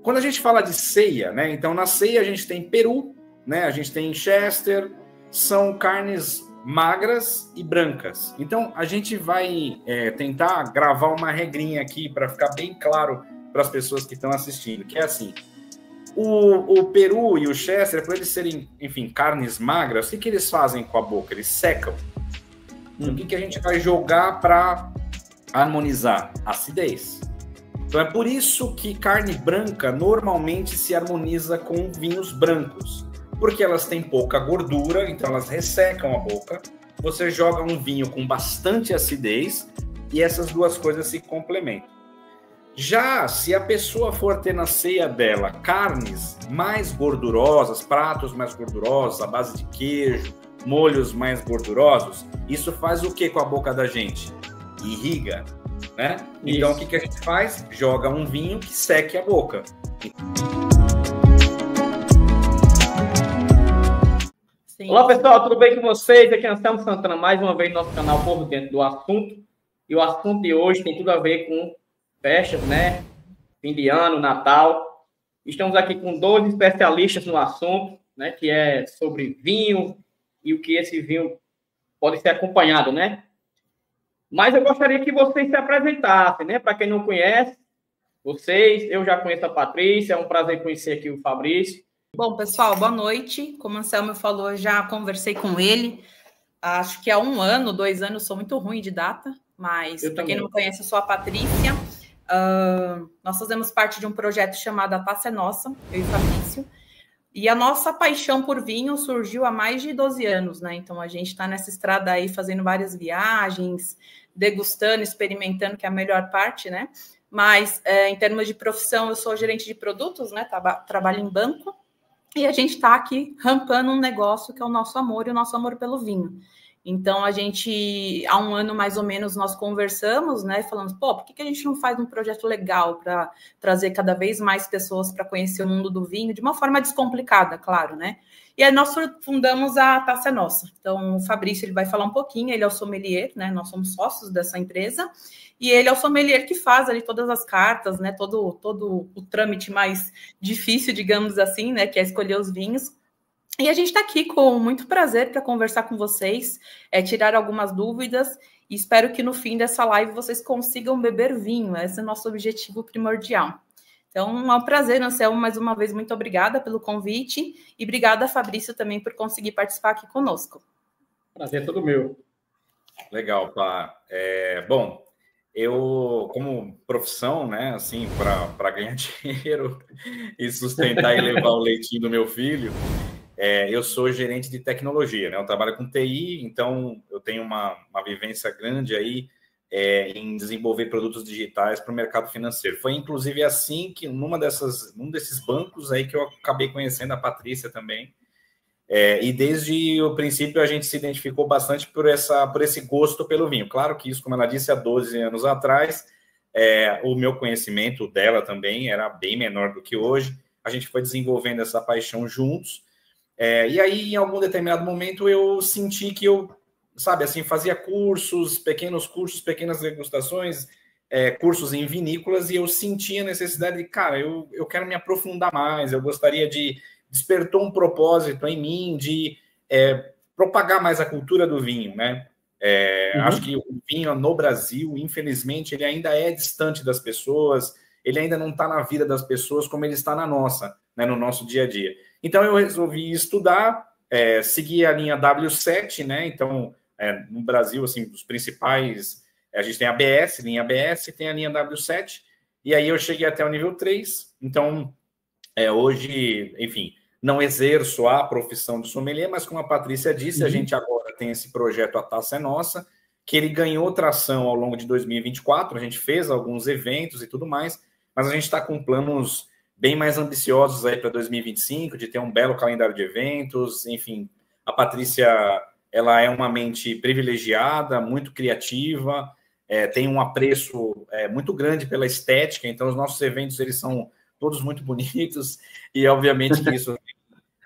Quando a gente fala de ceia, né? Então, na ceia a gente tem peru, né? A gente tem chester, são carnes magras e brancas. Então, a gente vai tentar gravar uma regrinha aqui para ficar bem claro para as pessoas que estão assistindo, que é assim: o peru e o chester, por eles serem, enfim, carnes magras, o que eles fazem com a boca? Eles secam. Então, o que a gente vai jogar para harmonizar? Acidez. Então, é por isso que carne branca normalmente se harmoniza com vinhos brancos, porque elas têm pouca gordura, então elas ressecam a boca. Você joga um vinho com bastante acidez e essas duas coisas se complementam. Já se a pessoa for ter na ceia dela carnes mais gordurosas, pratos mais gordurosos, à base de queijo, molhos mais gordurosos, isso faz o que com a boca da gente? Irriga, né? Então, o que a gente faz? Joga um vinho que seque a boca. Sim. Olá, pessoal, tudo bem com vocês? Aqui é Anselmo Santana, mais uma vez no nosso canal Por Dentro do Assunto. E o assunto de hoje tem tudo a ver com festas, né? Fim de ano, Natal. Estamos aqui com 2 especialistas no assunto, né? Que é sobre vinho e o que esse vinho pode ser acompanhado, né? Mas eu gostaria que vocês se apresentassem, né? Para quem não conhece, eu já conheço a Patrícia, é um prazer conhecer aqui o Fabrício. Bom, pessoal, boa noite. Como o Anselmo falou, já conversei com ele. Acho que há 1 ano, 2 anos, sou muito ruim de data, mas para quem não me conhece, eu sou a Patrícia. Nós fazemos parte de um projeto chamado A Taça é Nossa, eu e o Fabrício. E a nossa paixão por vinho surgiu há mais de 12 anos, né? Então, a gente está nessa estrada aí fazendo várias viagens, degustando, experimentando, que é a melhor parte, né? Mas, em termos de profissão, eu sou gerente de produtos, né? Trabalho em banco. E a gente está aqui rampando um negócio que é o nosso amor e o nosso amor pelo vinho. Então, a gente, há 1 ano mais ou menos, nós conversamos, né? Falamos, por que a gente não faz um projeto legal para trazer cada vez mais pessoas para conhecer o mundo do vinho, de uma forma descomplicada, claro, né? E aí nós fundamos a Taça é Nossa. Então, o Fabrício, ele vai falar um pouquinho, ele é o sommelier, né? Nós somos sócios dessa empresa. E ele é o sommelier que faz ali todas as cartas, né? Todo o trâmite mais difícil, digamos assim, né? Que é escolher os vinhos. E a gente está aqui com muito prazer para conversar com vocês, tirar algumas dúvidas e espero que no fim dessa live vocês consigam beber vinho. Esse é o nosso objetivo primordial. Então, é um prazer, Anselmo, mais uma vez, muito obrigada pelo convite e obrigada, Fabrício, também por conseguir participar aqui conosco. Prazer é todo meu. Legal, Pá. Bom, eu, como profissão, né, assim, para ganhar dinheiro e sustentar e levar o leitinho do meu filho, eu sou gerente de tecnologia, né? Eu trabalho com TI, então eu tenho uma vivência grande aí em desenvolver produtos digitais para o mercado financeiro. Foi inclusive assim que num desses bancos aí que eu acabei conhecendo a Patrícia também. E desde o princípio a gente se identificou bastante por esse gosto pelo vinho. Claro que isso, como ela disse, há 12 anos atrás, o meu conhecimento dela também era bem menor do que hoje. A gente foi desenvolvendo essa paixão juntos. E aí, em algum determinado momento, eu senti que eu, sabe, assim, fazia pequenos cursos, pequenas degustações, cursos em vinícolas, e eu sentia a necessidade de, cara, eu quero me aprofundar mais, eu gostaria de... Despertou um propósito em mim de propagar mais a cultura do vinho, né? Acho que o vinho no Brasil, infelizmente, ele ainda é distante das pessoas, ele ainda não está na vida das pessoas como ele está na nossa, né, no nosso dia a dia. Então, eu resolvi estudar, seguir a linha W7, né? Então, no Brasil, assim, os principais... A gente tem a ABS, linha ABS, tem a linha W7, e aí eu cheguei até o nível 3. Então, hoje, enfim, não exerço a profissão de sommelier, mas como a Patrícia disse, a gente agora tem esse projeto A Taça é Nossa, que ele ganhou tração ao longo de 2024, a gente fez alguns eventos e tudo mais, mas a gente está com planos bem mais ambiciosos aí para 2025, de ter um belo calendário de eventos, enfim. A Patrícia, ela é uma mente privilegiada, muito criativa, tem um apreço muito grande pela estética, então os nossos eventos, eles são todos muito bonitos, e obviamente que isso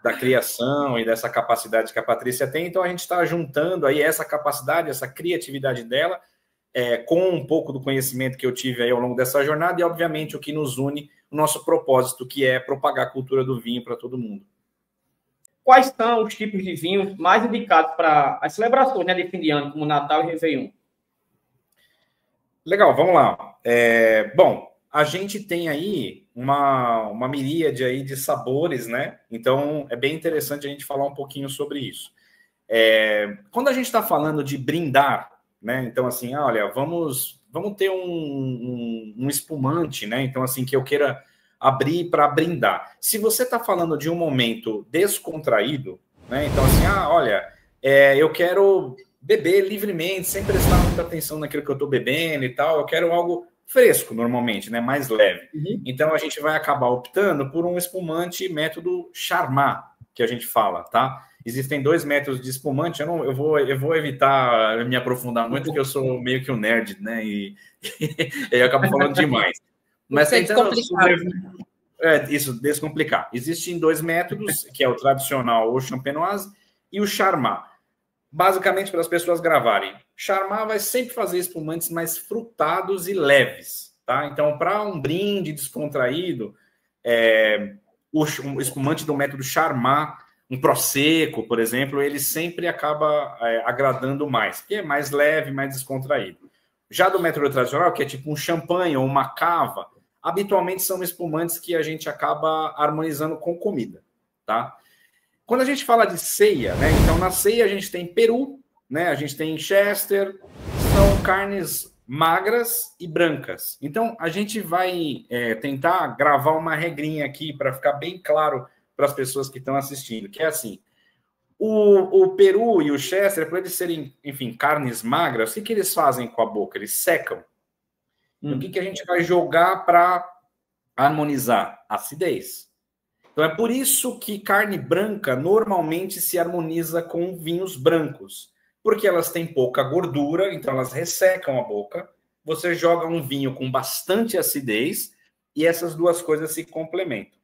da criação e dessa capacidade que a Patrícia tem, então a gente está juntando aí essa capacidade, essa criatividade dela, com um pouco do conhecimento que eu tive aí ao longo dessa jornada, e obviamente o que nos une, o nosso propósito, que é propagar a cultura do vinho para todo mundo. Quais são os tipos de vinhos mais indicados para as celebrações, né, de fim de ano, como Natal e Réveillon? Legal, vamos lá. Bom, a gente tem aí uma miríade aí de sabores, né? Então, é bem interessante a gente falar um pouquinho sobre isso. Quando a gente está falando de brindar, né? Então, assim, olha, vamos ter um espumante, né? Então, assim, que eu queira abrir para brindar. Se você está falando de um momento descontraído, né? Então, assim, olha, eu quero beber livremente, sem prestar muita atenção naquilo que eu estou bebendo e tal, eu quero algo fresco, normalmente, né? Mais leve. Uhum. Então, a gente vai acabar optando por um espumante método Charmat, que a gente fala, tá? Existem 2 métodos de espumante, eu vou evitar me aprofundar muito, porque eu sou meio que um nerd, né? E eu acabo falando demais. Mas tentando isso, descomplicar. Existem 2 métodos, que é o tradicional ou champenoise e o Charmat. Basicamente, para as pessoas gravarem, Charmat vai sempre fazer espumantes mais frutados e leves, tá? Então, para um brinde descontraído, o espumante do método Charmat, um Prosecco, por exemplo, ele sempre acaba agradando mais, porque é mais leve, mais descontraído. Já do método tradicional, que é tipo um champanhe ou uma cava, habitualmente são espumantes que a gente acaba harmonizando com comida, tá? Quando a gente fala de ceia, né? Então, na ceia a gente tem peru, né? A gente tem chester, são carnes magras e brancas. Então, a gente vai tentar gravar uma regrinha aqui para ficar bem claro para as pessoas que estão assistindo, que é assim, o peru e o chester, por eles serem, enfim, carnes magras, o que eles fazem com a boca? Eles secam. Então, o que a gente vai jogar para harmonizar? Acidez. Então, é por isso que carne branca normalmente se harmoniza com vinhos brancos, porque elas têm pouca gordura, então elas ressecam a boca. Você joga um vinho com bastante acidez e essas 2 coisas se complementam.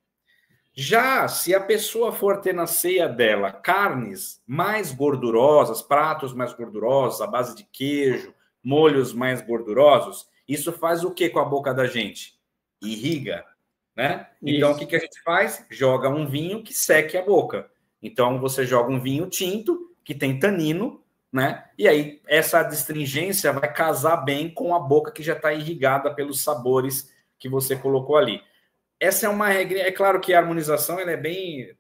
Já se a pessoa for ter na ceia dela carnes mais gordurosas, pratos mais gordurosos, à base de queijo, molhos mais gordurosos, isso faz o que com a boca da gente? Irriga. Né? Então, o que a gente faz? Joga um vinho que seque a boca. Então, você joga um vinho tinto, que tem tanino, né? E aí, essa astringência vai casar bem com a boca que já está irrigada pelos sabores que você colocou ali. Essa é uma regra. É claro que a harmonização ela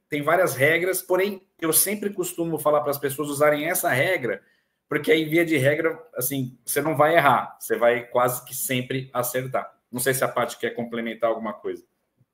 tem várias regras, porém, eu sempre costumo falar para as pessoas usarem essa regra, porque aí, via de regra, assim, você não vai errar, você vai quase que sempre acertar. Não sei se a Paty quer complementar alguma coisa.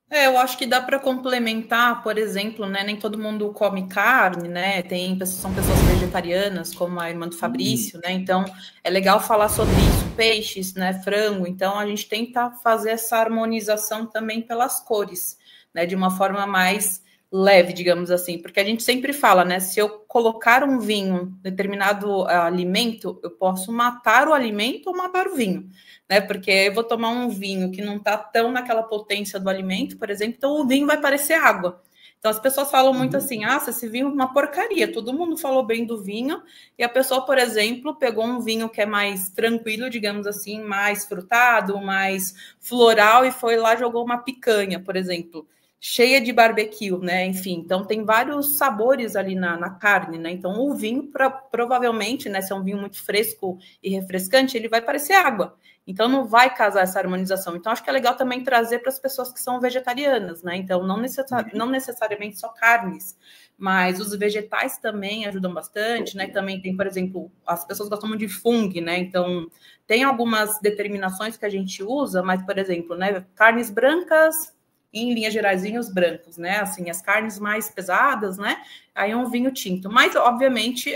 Eu acho que dá para complementar, por exemplo, né? Nem todo mundo come carne, né? São pessoas vegetarianas, como a irmã do Fabrício, né? Então é legal falar sobre isso, peixes, né? Frango. Então a gente tenta fazer essa harmonização também pelas cores, né? De uma forma mais leve, digamos assim, porque a gente sempre fala, né? Se eu colocar um vinho, determinado alimento, eu posso matar o alimento ou matar o vinho, né? Porque eu vou tomar um vinho que não está tão naquela potência do alimento, por exemplo, então o vinho vai parecer água. Então as pessoas falam muito assim, esse vinho é uma porcaria, todo mundo falou bem do vinho, e a pessoa, por exemplo, pegou um vinho que é mais tranquilo, digamos assim, mais frutado, mais floral, e foi lá e jogou uma picanha, por exemplo, cheia de barbecue, né? Enfim, então tem vários sabores ali na carne, né? Então o vinho, provavelmente, né, se é um vinho muito fresco e refrescante, ele vai parecer água. Então não vai casar essa harmonização. Então acho que é legal também trazer para as pessoas que são vegetarianas, né? Então não necessariamente só carnes, mas os vegetais também ajudam bastante, né? Também tem, por exemplo, as pessoas gostam muito de fungo, né? Então tem algumas determinações que a gente usa, mas, por exemplo, né, carnes brancas, em linhas gerais, vinhos brancos, né? Assim, as carnes mais pesadas, né? Aí um vinho tinto. Mas, obviamente,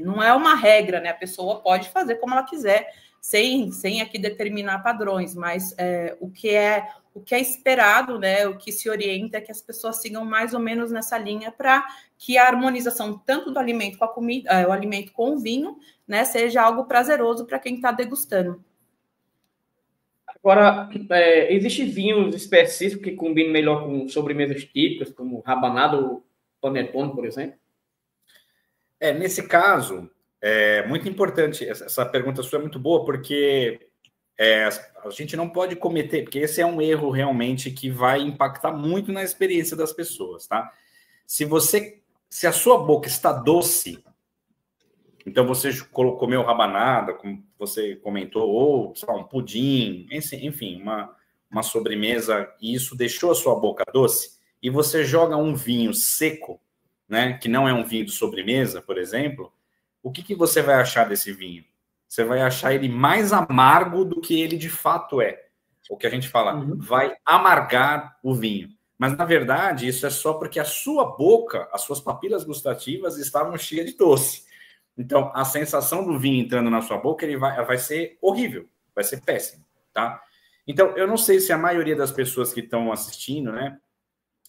não é uma regra, né? A pessoa pode fazer como ela quiser, sem aqui determinar padrões, mas o que é esperado, né? O que se orienta é que as pessoas sigam mais ou menos nessa linha para que a harmonização tanto do alimento com a comida, o alimento com o vinho, né? Seja algo prazeroso para quem está degustando. Agora, existem vinhos específicos que combinam melhor com sobremesas típicas, como rabanada ou panetone, por exemplo? Nesse caso, é muito importante, essa pergunta sua é muito boa, porque a gente não pode cometer, porque esse é um erro realmente que vai impactar muito na experiência das pessoas, tá? Se a sua boca está doce, então você comeu rabanada, como você comentou, ou sei lá, um pudim, enfim, uma sobremesa, e isso deixou a sua boca doce, e você joga um vinho seco, né, que não é um vinho de sobremesa, por exemplo, o que você vai achar desse vinho? Você vai achar ele mais amargo do que ele de fato é. O que a gente fala, vai amargar o vinho. Mas, na verdade, isso é só porque a sua boca, as suas papilas gustativas estavam cheias de doce. Então, a sensação do vinho entrando na sua boca, ele vai ser horrível, vai ser péssimo, tá? Então, eu não sei se a maioria das pessoas que estão assistindo, né,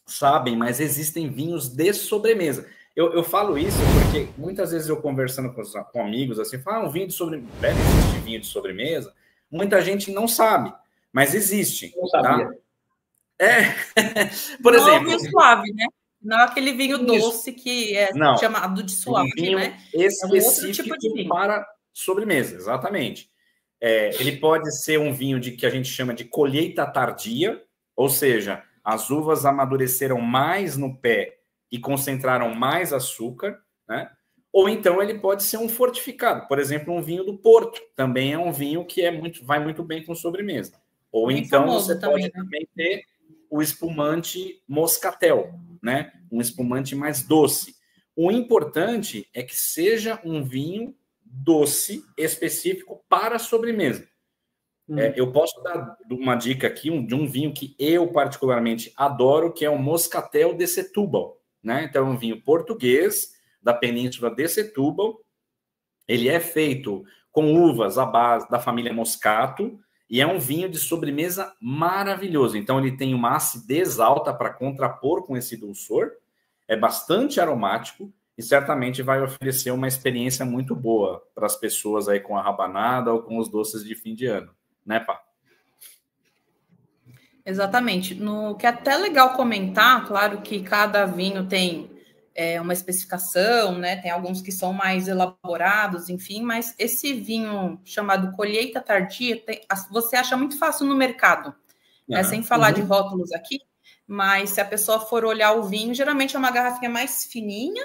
sabem, mas existem vinhos de sobremesa. Eu falo isso porque muitas vezes eu conversando com amigos, assim, um vinho de sobremesa, deve existir vinho de sobremesa. Muita gente não sabe, mas existe. Não sabia. Tá? Por exemplo... vinho suave, né? Não é aquele vinho doce que é chamado de suave, vinho né? Específico é um outro tipo de vinho para sobremesa, exatamente. Ele pode ser um vinho que a gente chama de colheita tardia, ou seja, as uvas amadureceram mais no pé e concentraram mais açúcar, né? Ou então ele pode ser um fortificado, por exemplo, um vinho do Porto, também é um vinho que vai muito bem com sobremesa. Ou bem então você pode também ter o espumante moscatel, né? Um espumante mais doce. O importante é que seja um vinho doce específico para sobremesa. Eu posso dar uma dica aqui de um vinho que eu particularmente adoro, que é o Moscatel de Setúbal, né? Então, é um vinho português da Península de Setúbal. Ele é feito com uvas à base da família Moscato e é um vinho de sobremesa maravilhoso. Então, ele tem uma acidez alta para contrapor com esse dulçor, é bastante aromático e certamente vai oferecer uma experiência muito boa para as pessoas aí com a rabanada ou com os doces de fim de ano, né, Pá? Exatamente. No que é até legal comentar, claro que cada vinho tem uma especificação, né? Tem alguns que são mais elaborados, enfim, mas esse vinho chamado colheita tardia, você acha muito fácil no mercado, sem falar de rótulos aqui, mas se a pessoa for olhar o vinho, geralmente é uma garrafinha mais fininha,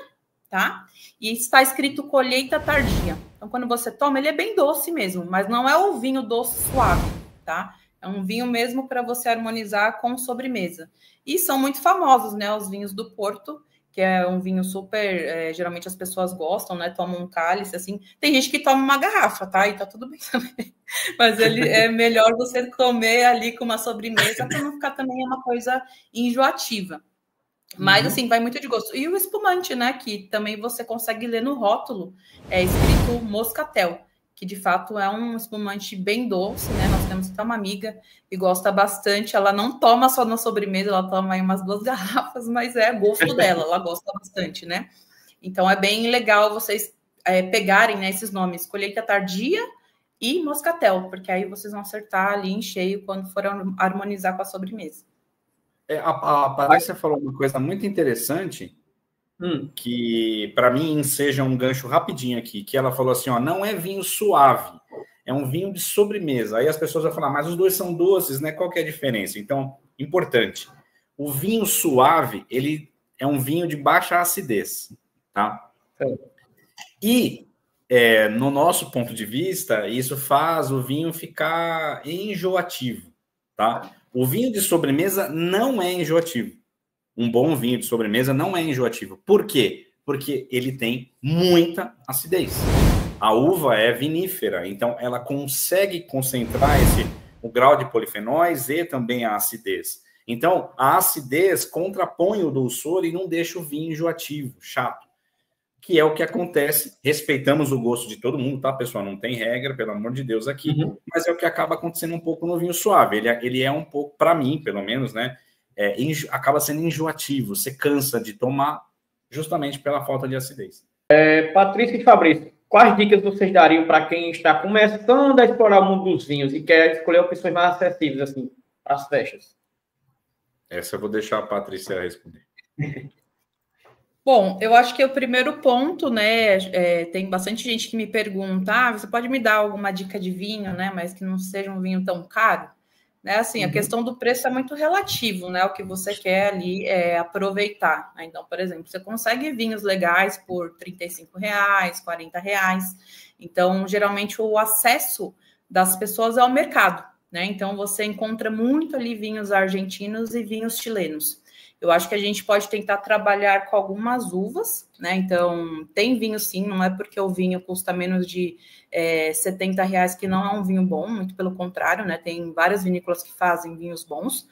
tá? E está escrito colheita tardia. Então, quando você toma, ele é bem doce mesmo, mas não é o vinho doce suave, tá? É um vinho mesmo para você harmonizar com sobremesa. E são muito famosos, né? Os vinhos do Porto, que é um vinho super... geralmente as pessoas gostam, né? Tomam um cálice, assim. Tem gente que toma uma garrafa, tá? E tá tudo bem também. Mas ele é melhor você comer ali com uma sobremesa para não ficar também uma coisa enjoativa. Mas, assim, vai muito de gosto. E o espumante, né? Que também você consegue ler no rótulo. É escrito Moscatel, que de fato é um espumante bem doce, né? Nós temos até uma amiga que gosta bastante. Ela não toma só na sobremesa, ela toma aí umas 2 garrafas, mas é gosto dela, ela gosta bastante, né? Então é bem legal vocês pegarem, né, esses nomes, colheita tardia e moscatel, porque aí vocês vão acertar ali em cheio quando for harmonizar com a sobremesa. A Patrícia falou uma coisa muito interessante, que para mim enseja um gancho rapidinho aqui, que ela falou assim, ó, não é vinho suave, é um vinho de sobremesa. Aí as pessoas vão falar, mas os dois são doces, né? Qual que é a diferença? Então, importante, o vinho suave, ele é um vinho de baixa acidez, tá? E, no nosso ponto de vista, isso faz o vinho ficar enjoativo, tá? O vinho de sobremesa não é enjoativo. Um bom vinho de sobremesa não é enjoativo. Por quê? Porque ele tem muita acidez. A uva é vinífera, então ela consegue concentrar o grau de polifenóis e também a acidez. Então, a acidez contrapõe o dulçor e não deixa o vinho enjoativo, chato. Que é o que acontece. Respeitamos o gosto de todo mundo, tá, pessoal? Não tem regra, pelo amor de Deus, aqui. Mas é o que acaba acontecendo um pouco no vinho suave. Ele é um pouco, para mim, pelo menos, né? Acaba sendo enjoativo. Você cansa de tomar justamente pela falta de acidez. Patrícia e Fabrício, quais dicas vocês dariam para quem está começando a explorar o mundo dos vinhos e quer escolher opções mais acessíveis, assim, para as festas? Essa eu vou deixar a Patrícia responder. Bom, eu acho que o primeiro ponto, né, tem bastante gente que me pergunta, você pode me dar alguma dica de vinho, né, mas que não seja um vinho tão caro? Né, assim, a questão do preço é muito relativo, né, o que você quer ali é aproveitar. Então, por exemplo, você consegue vinhos legais por R$35, R$40. Então, geralmente, o acesso das pessoas é ao mercado, né, então você encontra muito ali vinhos argentinos e vinhos chilenos. Eu acho que a gente pode tentar trabalhar com algumas uvas, né? Então, tem vinho sim, não é porque o vinho custa menos de R$70 que não é um vinho bom, muito pelo contrário, né? Tem várias vinícolas que fazem vinhos bons.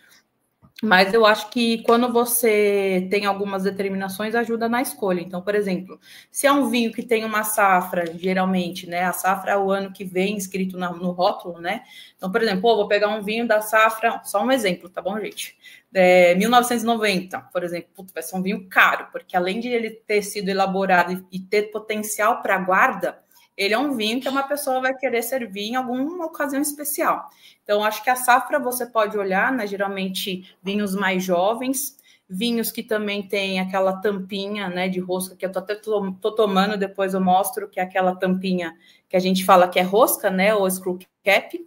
Mas eu acho que quando você tem algumas determinações, ajuda na escolha. Então, por exemplo, se é um vinho que tem uma safra, geralmente, né? A safra é o ano que vem escrito no rótulo, né? Então, por exemplo, vou pegar um vinho da safra, só um exemplo, tá bom, gente? 1990, por exemplo, vai ser um vinho caro, porque além de ele ter sido elaborado e ter potencial para guarda, ele é um vinho que uma pessoa vai querer servir em alguma ocasião especial. Então, acho que a safra você pode olhar, né? Geralmente, vinhos mais jovens, vinhos que também tem aquela tampinha, né, de rosca, que eu tô tomando, depois eu mostro, que é aquela tampinha que a gente fala que é rosca, né, ou screw cap,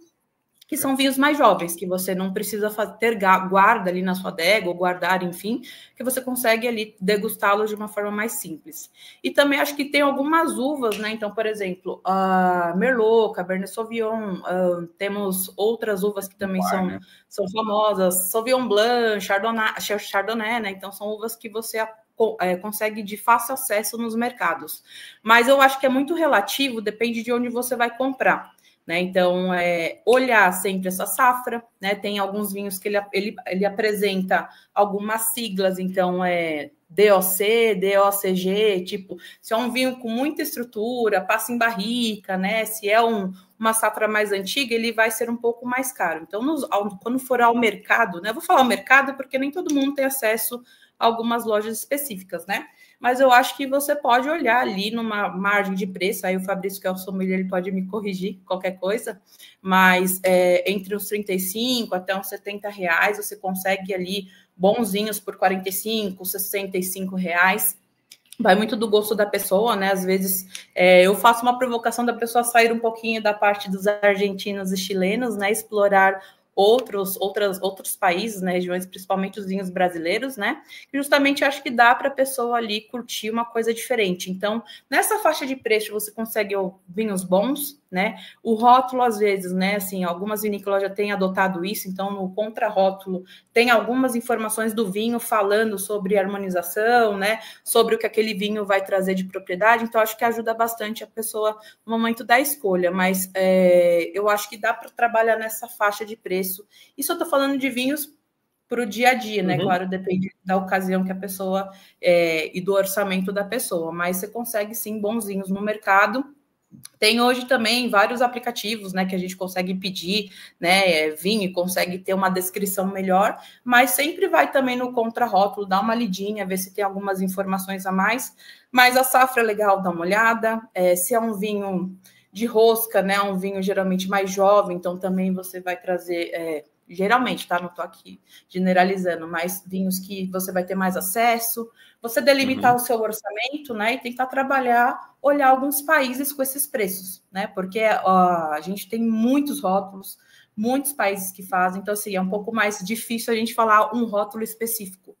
que são vinhos mais jovens, que você não precisa ter guarda ali na sua adega, ou guardar, enfim, que você consegue ali degustá-los de uma forma mais simples. E também acho que tem algumas uvas, né? Então, por exemplo, a Merlot, Cabernet Sauvignon, temos outras uvas que também são famosas, Sauvignon Blanc, Chardonnay, né? Então, são uvas que você consegue de fácil acesso nos mercados. Mas eu acho que é muito relativo, depende de onde você vai comprar. Né? Então, olhar sempre essa safra, né? Tem alguns vinhos que ele apresenta algumas siglas, então DOC, DOCG, tipo, se é um vinho com muita estrutura, passa em barrica, né? Se é uma safra mais antiga, ele vai ser um pouco mais caro. Então, quando for ao mercado, né? Vou falar ao mercado porque nem todo mundo tem acesso a algumas lojas específicas, né? Mas eu acho que você pode olhar ali numa margem de preço, aí o Fabrício, que é o sommelier, ele pode me corrigir qualquer coisa, mas entre os 35 até uns 70 reais, você consegue ali bons vinhos por 45, 65 reais. Vai muito do gosto da pessoa, né? Às vezes eu faço uma provocação da pessoa sair um pouquinho da parte dos argentinos e chilenos, né? Explorar outros países, né, regiões, principalmente os vinhos brasileiros, né, que justamente acho que dá para a pessoa ali curtir uma coisa diferente. Então, nessa faixa de preço, você consegue vinhos bons, né, o rótulo, às vezes, né, assim, algumas vinícolas já têm adotado isso, então, no contrarótulo, tem algumas informações do vinho falando sobre harmonização, né, sobre o que aquele vinho vai trazer de propriedade, então, acho que ajuda bastante a pessoa no momento da escolha, mas eu acho que dá para trabalhar nessa faixa de preço. Isso eu estou falando de vinhos para o dia a dia, né? Claro, depende da ocasião que a pessoa e do orçamento da pessoa, mas você consegue sim bons vinhos no mercado. Tem hoje também vários aplicativos, né, que a gente consegue pedir, né, vinho e consegue ter uma descrição melhor, mas sempre vai também no contrarótulo, dá uma lidinha, ver se tem algumas informações a mais. Mas a safra é legal, dá uma olhada. Se é um vinho de rosca, né, um vinho geralmente mais jovem, então também você vai trazer, geralmente, tá? Não estou aqui generalizando, mas vinhos que você vai ter mais acesso, você delimitar o seu orçamento, né, e tentar trabalhar, olhar alguns países com esses preços, né, porque a gente tem muitos rótulos, muitos países que fazem, então, assim, é um pouco mais difícil a gente falar um rótulo específico,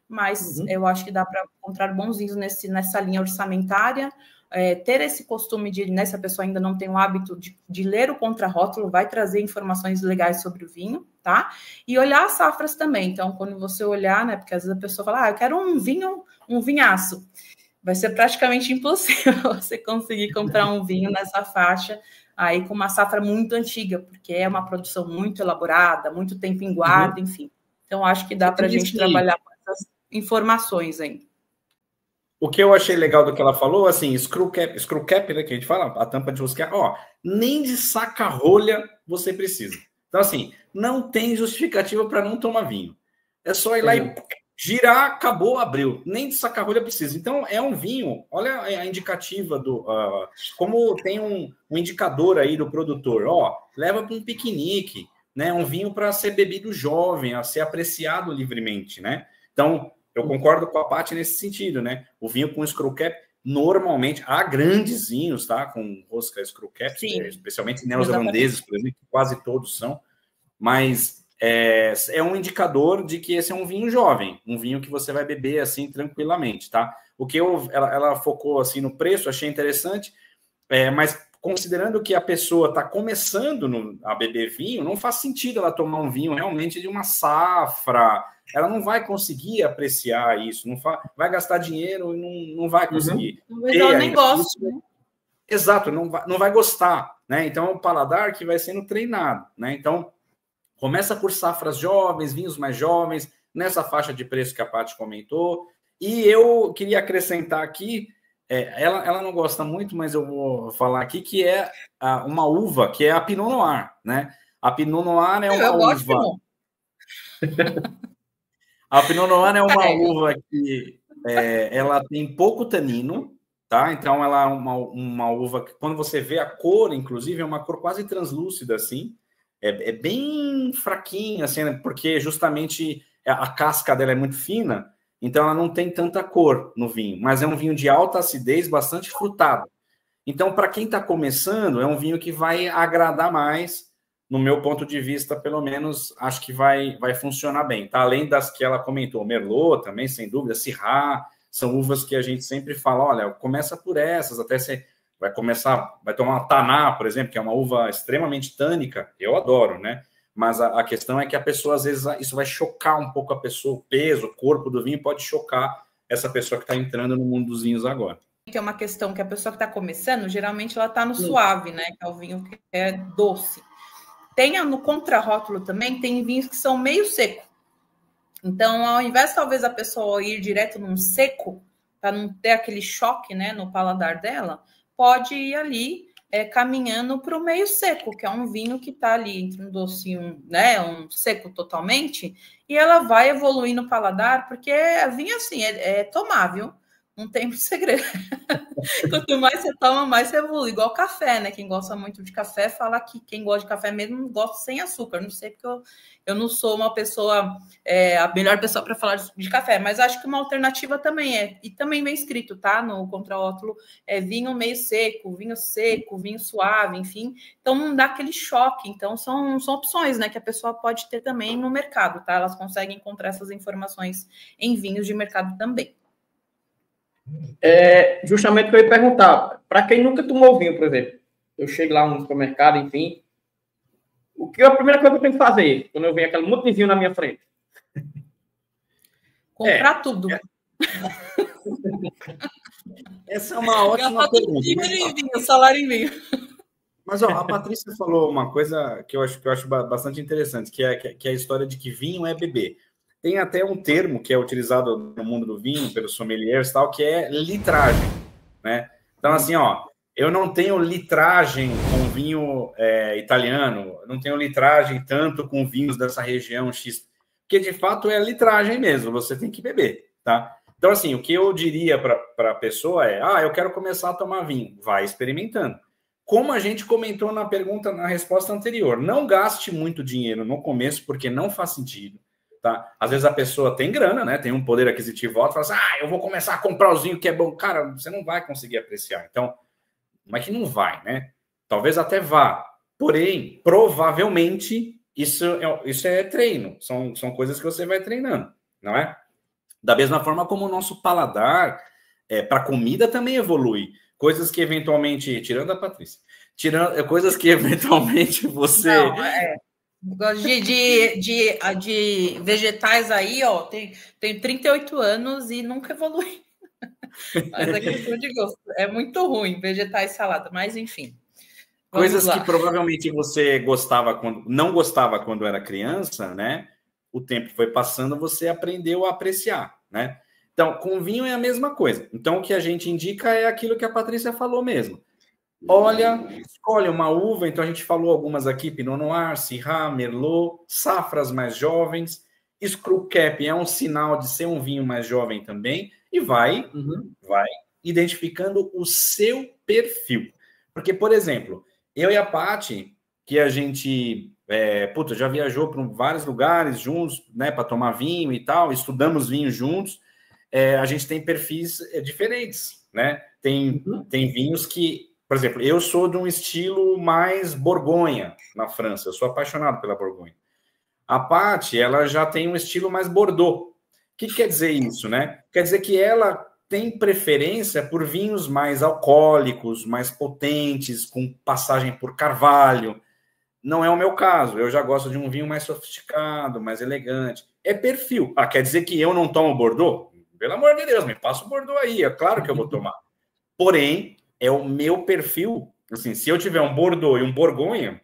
mas eu acho que dá para encontrar bons vinhos nessa linha orçamentária. Ter esse costume de, né, se a pessoa ainda não tem o hábito de ler o contrarótulo, vai trazer informações legais sobre o vinho, tá? E olhar as safras também. Então, quando você olhar, né, porque às vezes a pessoa fala, eu quero um vinhaço. Vai ser praticamente impossível você conseguir comprar um vinho nessa faixa aí com uma safra muito antiga, porque é uma produção muito elaborada, muito tempo em guarda, enfim. Então, acho que dá para a gente trabalhar com essas informações aí. O que eu achei legal do que ela falou, assim, screw cap, né, que a gente fala, a tampa de rosca, nem de saca-rolha você precisa. Então, assim, não tem justificativa para não tomar vinho. É só ir lá e girar, acabou, abriu. Nem de saca-rolha precisa. Então, é um vinho, olha a indicativa como tem um indicador aí do produtor, leva para um piquenique, né, um vinho para ser bebido jovem, a ser apreciado livremente, né? Então, eu concordo com a Paty nesse sentido, né? O vinho com screw cap, normalmente, há grandes vinhos, tá? Com rosca screw cap, especialmente neozelandeses, por exemplo, que quase todos são, mas é um indicador de que esse é um vinho jovem, um vinho que você vai beber assim tranquilamente, tá? O que ela focou assim no preço, achei interessante, mas considerando que a pessoa está começando a beber vinho, não faz sentido ela tomar um vinho realmente de uma safra. Ela não vai conseguir apreciar isso, vai gastar dinheiro e não vai conseguir. Talvez ela nem goste, né? Exato, não vai gostar, né? Então é um paladar que vai sendo treinado, né? Então começa por safras jovens, vinhos mais jovens, nessa faixa de preço que a Paty comentou. E eu queria acrescentar aqui, ela não gosta muito, mas eu vou falar aqui, que é uma uva, que é a Pinot Noir, né? A Pinot Noir é uma uva... A Pinot Noir é uma uva que ela tem pouco tanino, tá? Então ela é uma uva que, quando você vê a cor, inclusive, é uma cor quase translúcida, assim. É bem fraquinha, assim, né? Porque justamente a casca dela é muito fina, então ela não tem tanta cor no vinho, mas é um vinho de alta acidez, bastante frutado. Então, para quem está começando, é um vinho que vai agradar mais, no meu ponto de vista, pelo menos, acho que vai funcionar bem, tá? Além das que ela comentou, Merlot também, sem dúvida, Syrah, são uvas que a gente sempre fala, olha, começa por essas, até você vai tomar uma Taná, por exemplo, que é uma uva extremamente tânica, eu adoro, né? Mas a questão é que a pessoa, às vezes, isso vai chocar um pouco a pessoa, o peso, o corpo do vinho pode chocar essa pessoa que está entrando no mundo dos vinhos agora. Que é uma questão que a pessoa que está começando, geralmente ela está no suave, né? Que é o vinho que é doce. Tem no contrarótulo também, tem vinhos que são meio seco. Então, ao invés, talvez, a pessoa ir direto num seco, para não ter aquele choque, né, no paladar dela, pode ir ali caminhando para o meio seco, que é um vinho que está ali entre um doce e um seco totalmente, e ela vai evoluir no paladar, porque vinho assim, é tomável, não tem segredo. Quanto mais você toma, mais você evolui. Igual café, né? Quem gosta muito de café fala que quem gosta de café mesmo gosta sem açúcar. Não sei, porque eu não sou uma pessoa, a melhor pessoa para falar de café, mas acho que uma alternativa também é. E também vem escrito, tá? No contrarótulo, vinho meio seco, vinho suave, enfim. Então não dá aquele choque. Então são opções, né? Que a pessoa pode ter também no mercado, tá? Elas conseguem encontrar essas informações em vinhos de mercado também. Justamente o que eu ia perguntar, para quem nunca tomou vinho, por exemplo, eu chego lá no supermercado, enfim, a primeira coisa que eu tenho que fazer quando eu vejo aquele monte de vinho na minha frente? Comprar tudo. Essa é uma ótima pergunta. Salário em vinho. Mas a Patrícia falou uma coisa que eu acho bastante interessante, que é a história de que vinho é beber. Tem até um termo que é utilizado no mundo do vinho, pelos sommeliers, tal, que é litragem, né? Então, assim, eu não tenho litragem com vinho italiano, não tenho litragem tanto com vinhos dessa região X, porque, de fato, é litragem mesmo, você tem que beber, tá? Então, assim, o que eu diria para a pessoa eu quero começar a tomar vinho, vai experimentando. Como a gente comentou na resposta anterior, não gaste muito dinheiro no começo, porque não faz sentido. Tá? Às vezes a pessoa tem grana, né? Tem um poder aquisitivo alto, fala assim, eu vou começar a comprar os vinhos que é bom. Cara, você não vai conseguir apreciar. Então, mas que não vai, né? Talvez até vá. Porém, provavelmente, isso é treino. São coisas que você vai treinando, não é? Da mesma forma como o nosso paladar para comida também evolui. Coisas que eventualmente, tirando a Patrícia, coisas que eventualmente você... Gosto de vegetais aí, tem 38 anos e nunca evolui. Mas é questão de gosto. É muito ruim, vegetais e salada, mas enfim. Coisas que provavelmente você não gostava quando era criança, né? O tempo foi passando, você aprendeu a apreciar, né? Então, com vinho é a mesma coisa. Então, o que a gente indica é aquilo que a Patrícia falou mesmo. Olha, escolhe uma uva, então a gente falou algumas aqui, Pinot Noir, Syrah, Merlot, safras mais jovens, Screw Cap é um sinal de ser um vinho mais jovem também, e vai identificando o seu perfil. Porque, por exemplo, eu e a Paty, que a gente já viajou para vários lugares juntos, né, para tomar vinho e tal, estudamos vinho juntos, a gente tem perfis diferentes, né? Tem vinhos que, por exemplo, eu sou de um estilo mais Borgonha na França, eu sou apaixonado pela Borgonha. A Paty, ela já tem um estilo mais Bordeaux. O que quer dizer isso, né? Quer dizer que ela tem preferência por vinhos mais alcoólicos, mais potentes, com passagem por carvalho. Não é o meu caso. Eu já gosto de um vinho mais sofisticado, mais elegante. É perfil. Ah, quer dizer que eu não tomo Bordeaux? Pelo amor de Deus, me passa o Bordeaux aí. É claro que eu vou tomar. Porém, é o meu perfil. Assim, se eu tiver um Bordeaux e um Borgonha,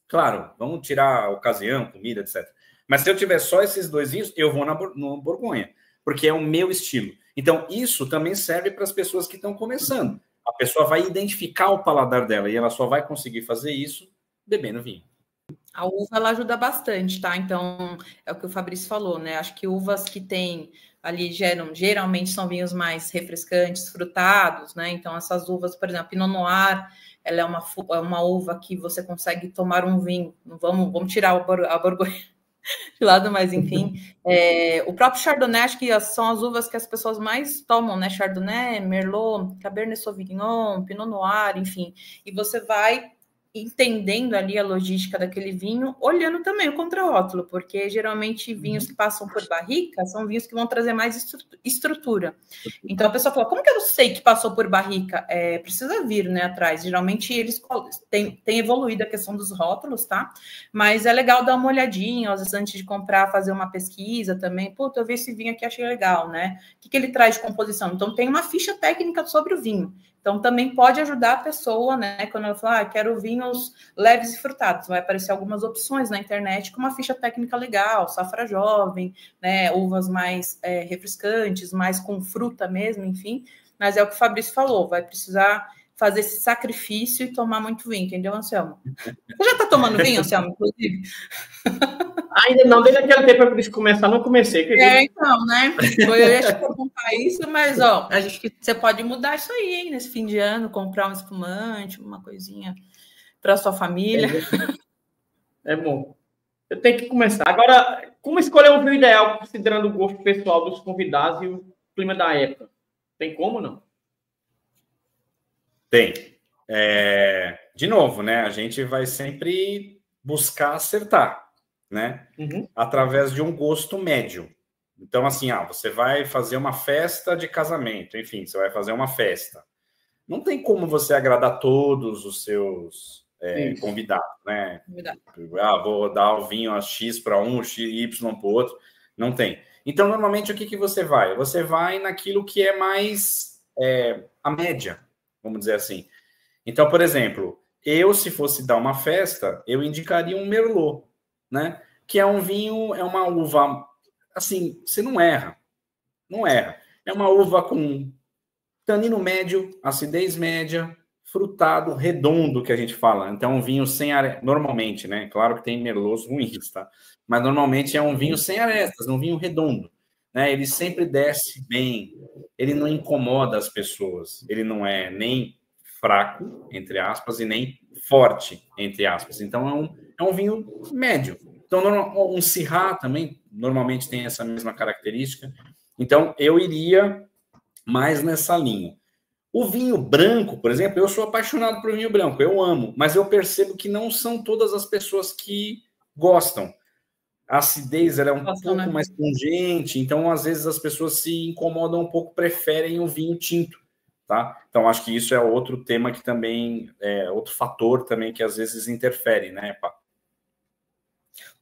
claro, vamos tirar a ocasião, comida, etc. Mas se eu tiver só esses dois vinhos, eu vou no Borgonha, porque é o meu estilo. Então, isso também serve para as pessoas que estão começando. A pessoa vai identificar o paladar dela e ela só vai conseguir fazer isso bebendo vinho. A uva, ela ajuda bastante, tá? Então, é o que o Fabrício falou, né? Acho que uvas que tem ali, geralmente são vinhos mais refrescantes, frutados, né? Então, essas uvas, por exemplo, Pinot Noir, ela é uma uva que você consegue tomar um vinho. Vamos tirar a Borgonha de lado, mas enfim. O próprio Chardonnay, acho que são as uvas que as pessoas mais tomam, né? Chardonnay, Merlot, Cabernet Sauvignon, Pinot Noir, enfim. E você vai entendendo ali a logística daquele vinho, olhando também o contrarótulo, porque geralmente vinhos que passam por barrica são vinhos que vão trazer mais estrutura. Então a pessoa fala, como que eu sei que passou por barrica? Precisa vir, né, atrás. Geralmente eles têm evoluído a questão dos rótulos, tá? Mas é legal dar uma olhadinha, às vezes antes de comprar, fazer uma pesquisa também. Puta, eu vi esse vinho aqui, achei legal, né? O que ele traz de composição? Então tem uma ficha técnica sobre o vinho. Então, também pode ajudar a pessoa, né? Quando ela fala, quero vinhos leves e frutados, vai aparecer algumas opções na internet com uma ficha técnica legal, safra jovem, né? Uvas mais refrescantes, mais com fruta mesmo, enfim. Mas é o que o Fabrício falou, vai precisar fazer esse sacrifício e tomar muito vinho, entendeu, Anselmo? Você já está tomando vinho, Anselmo, inclusive? Ainda não, desde aquele tempo para eles começar, não comecei. Então, né? Eu ia te perguntar isso, mas, ó, acho que você pode mudar isso aí, hein, nesse fim de ano, comprar um espumante, uma coisinha para sua família. É bom. Eu tenho que começar. Agora, como escolher um vinho ideal, considerando o gosto pessoal dos convidados e o clima da época? Tem como, não? Tem. De novo, né? A gente vai sempre buscar acertar, né? Através de um gosto médio. Então, assim, você vai fazer uma festa de casamento, enfim, você vai fazer uma festa. Não tem como você agradar todos os seus convidados, né? Vou dar o vinho a X para um, Y para o outro. Não tem. Então, normalmente, o que você vai? Você vai naquilo que é mais a média, vamos dizer assim. Então, por exemplo, se fosse dar uma festa, eu indicaria um Merlot, né? Que é um vinho, é uma uva, assim, você não erra. Não erra. É uma uva com tanino médio, acidez média, frutado, redondo, que a gente fala. Então, um vinho sem arestas, normalmente, né? Claro que tem merlots ruins, tá? Mas normalmente é um vinho sem arestas, um vinho redondo, né? Ele sempre desce bem, ele não incomoda as pessoas, ele não é nem fraco, entre aspas, e nem forte, entre aspas. Então, é um vinho médio. Então, um Syrah também normalmente tem essa mesma característica. Então, eu iria mais nessa linha. O vinho branco, por exemplo, eu sou apaixonado por vinho branco, eu amo, mas eu percebo que não são todas as pessoas que gostam. A acidez ela é um pouco mais pungente, então às vezes as pessoas se incomodam um pouco, preferem o vinho tinto, tá? Então acho que isso é outro tema que também outro fator também que às vezes interfere, né, Pá?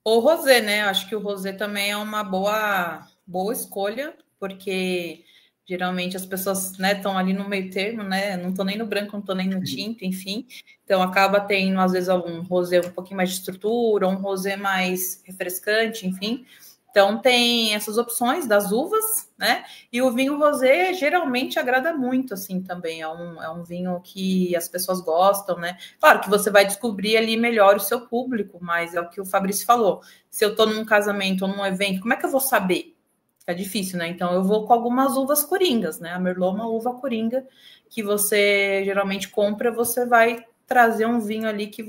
O rosé, né? Acho que o rosé também é uma boa escolha, porque geralmente as pessoas, né, estão ali no meio termo, né? Não estou nem no branco, não estou nem no tinto, enfim. Então acaba tendo, às vezes, um rosé um pouquinho mais de estrutura, um rosé mais refrescante, enfim. Então tem essas opções das uvas, né? E o vinho rosé geralmente agrada muito, assim, também. É um vinho que as pessoas gostam, né? Claro que você vai descobrir ali melhor o seu público, mas é o que o Fabrício falou. Se eu estou num casamento ou num evento, como é que eu vou saber? É difícil, né? Então eu vou com algumas uvas coringas, né? A Merlot é uma uva coringa que você geralmente compra, você vai trazer um vinho ali que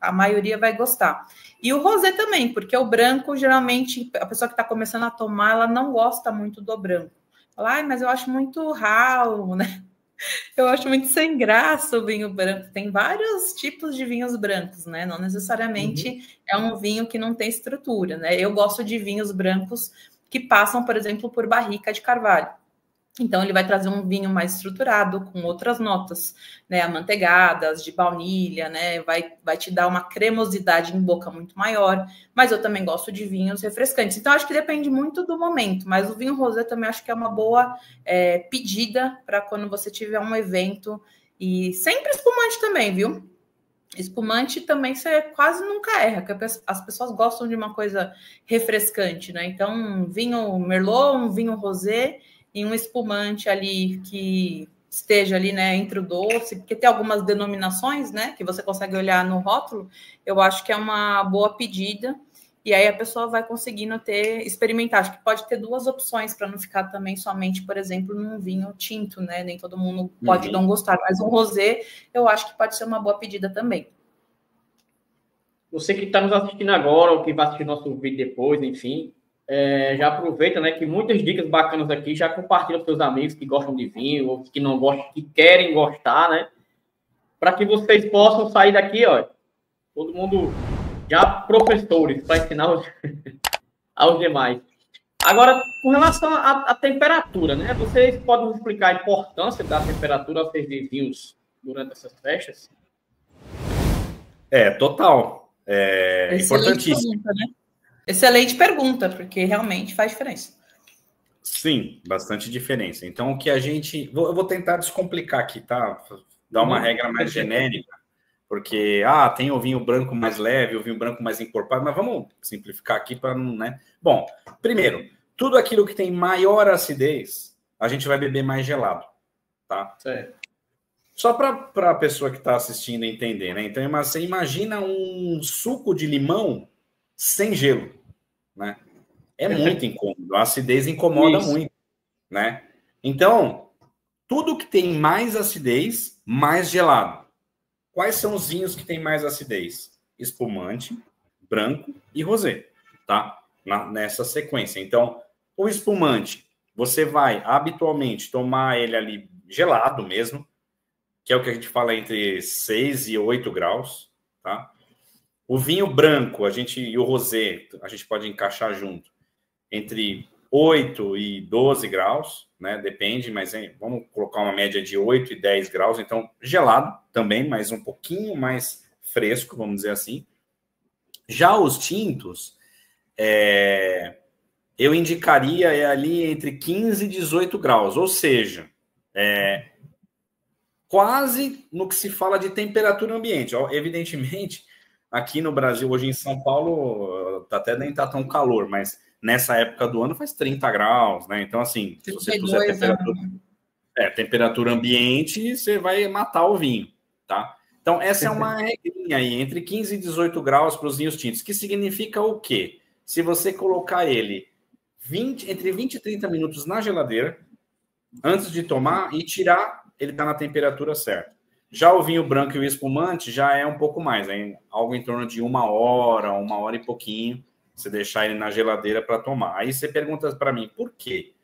a maioria vai gostar. E o rosé também, porque o branco, geralmente, a pessoa que está começando a tomar, ela não gosta muito do branco. Fala, mas eu acho muito ralo, né? Eu acho muito sem graça o vinho branco. Tem vários tipos de vinhos brancos, né? Não necessariamente é um vinho que não tem estrutura, né? Eu gosto de vinhos brancos que passam, por exemplo, por barrica de carvalho. Então, ele vai trazer um vinho mais estruturado, com outras notas, né? Amanteigadas, de baunilha, né? Vai te dar uma cremosidade em boca muito maior. Mas eu também gosto de vinhos refrescantes. Então, acho que depende muito do momento. Mas o vinho rosé também acho que é uma boa pedida para quando você tiver um evento. E sempre espumante também, viu? Espumante também você quase nunca erra, porque as pessoas gostam de uma coisa refrescante, né? Então, um vinho Merlot, um vinho rosé e um espumante ali que esteja ali, né, entre o doce, porque tem algumas denominações, né, que você consegue olhar no rótulo, eu acho que é uma boa pedida, e aí a pessoa vai conseguindo experimentar. Acho que pode ter duas opções para não ficar também somente, por exemplo, num vinho tinto, né? Nem todo mundo pode não gostar, mas um rosé eu acho que pode ser uma boa pedida também. Você que está nos assistindo agora, ou que vai assistir nosso vídeo depois, enfim, já aproveita, né, que muitas dicas bacanas aqui, já compartilha com seus amigos que gostam de vinho, ou que não gostam, que querem gostar, né? Para que vocês possam sair daqui, ó, todo mundo já professores, para ensinar aos demais. Agora, com relação à temperatura, né? Vocês podem explicar a importância da temperatura aos servir vinhos durante essas festas? Total. Importantíssimo. Pergunta, né? Excelente pergunta, porque realmente faz diferença. Sim, bastante diferença. Então, o que a gente... Eu vou tentar descomplicar aqui, tá? Dar uma regra mais genérica, porque, tem o vinho branco mais leve, o vinho branco mais encorpado, mas vamos simplificar aqui para não, né? Bom, primeiro, tudo aquilo que tem maior acidez, a gente vai beber mais gelado, tá? Certo. Só para a pessoa que está assistindo entender, né? Então, você imagina um suco de limão sem gelo, né? É muito incômodo, a acidez incomoda muito, né? Então, tudo que tem mais acidez, mais gelado. Quais são os vinhos que têm mais acidez? Espumante, branco e rosé, tá? Nessa sequência. Então, o espumante, você vai habitualmente tomar ele ali gelado mesmo, que é o que a gente fala entre 6 e 8 graus, tá? O vinho branco, e o rosé, a gente pode encaixar junto, entre 8 e 12 graus, né? Depende, mas vamos colocar uma média de 8 e 10 graus, então gelado também, mas um pouquinho mais fresco, vamos dizer assim. Já os tintos, eu indicaria ali entre 15 e 18 graus, ou seja, quase no que se fala de temperatura ambiente. Evidentemente, aqui no Brasil, hoje em São Paulo, até nem está tão calor, mas nessa época do ano faz 30 graus, né? Então, assim, se você puser temperatura ambiente, você vai matar o vinho, tá? Então, essa é uma regrinha aí, entre 15 e 18 graus para os vinhos tintos, que significa o quê? Se você colocar ele entre 20 e 30 minutos na geladeira, antes de tomar e tirar, ele está na temperatura certa. Já o vinho branco e o espumante já é um pouco mais, algo em torno de 1 hora e pouquinho, você deixar ele na geladeira para tomar. Aí você pergunta para mim, por quê?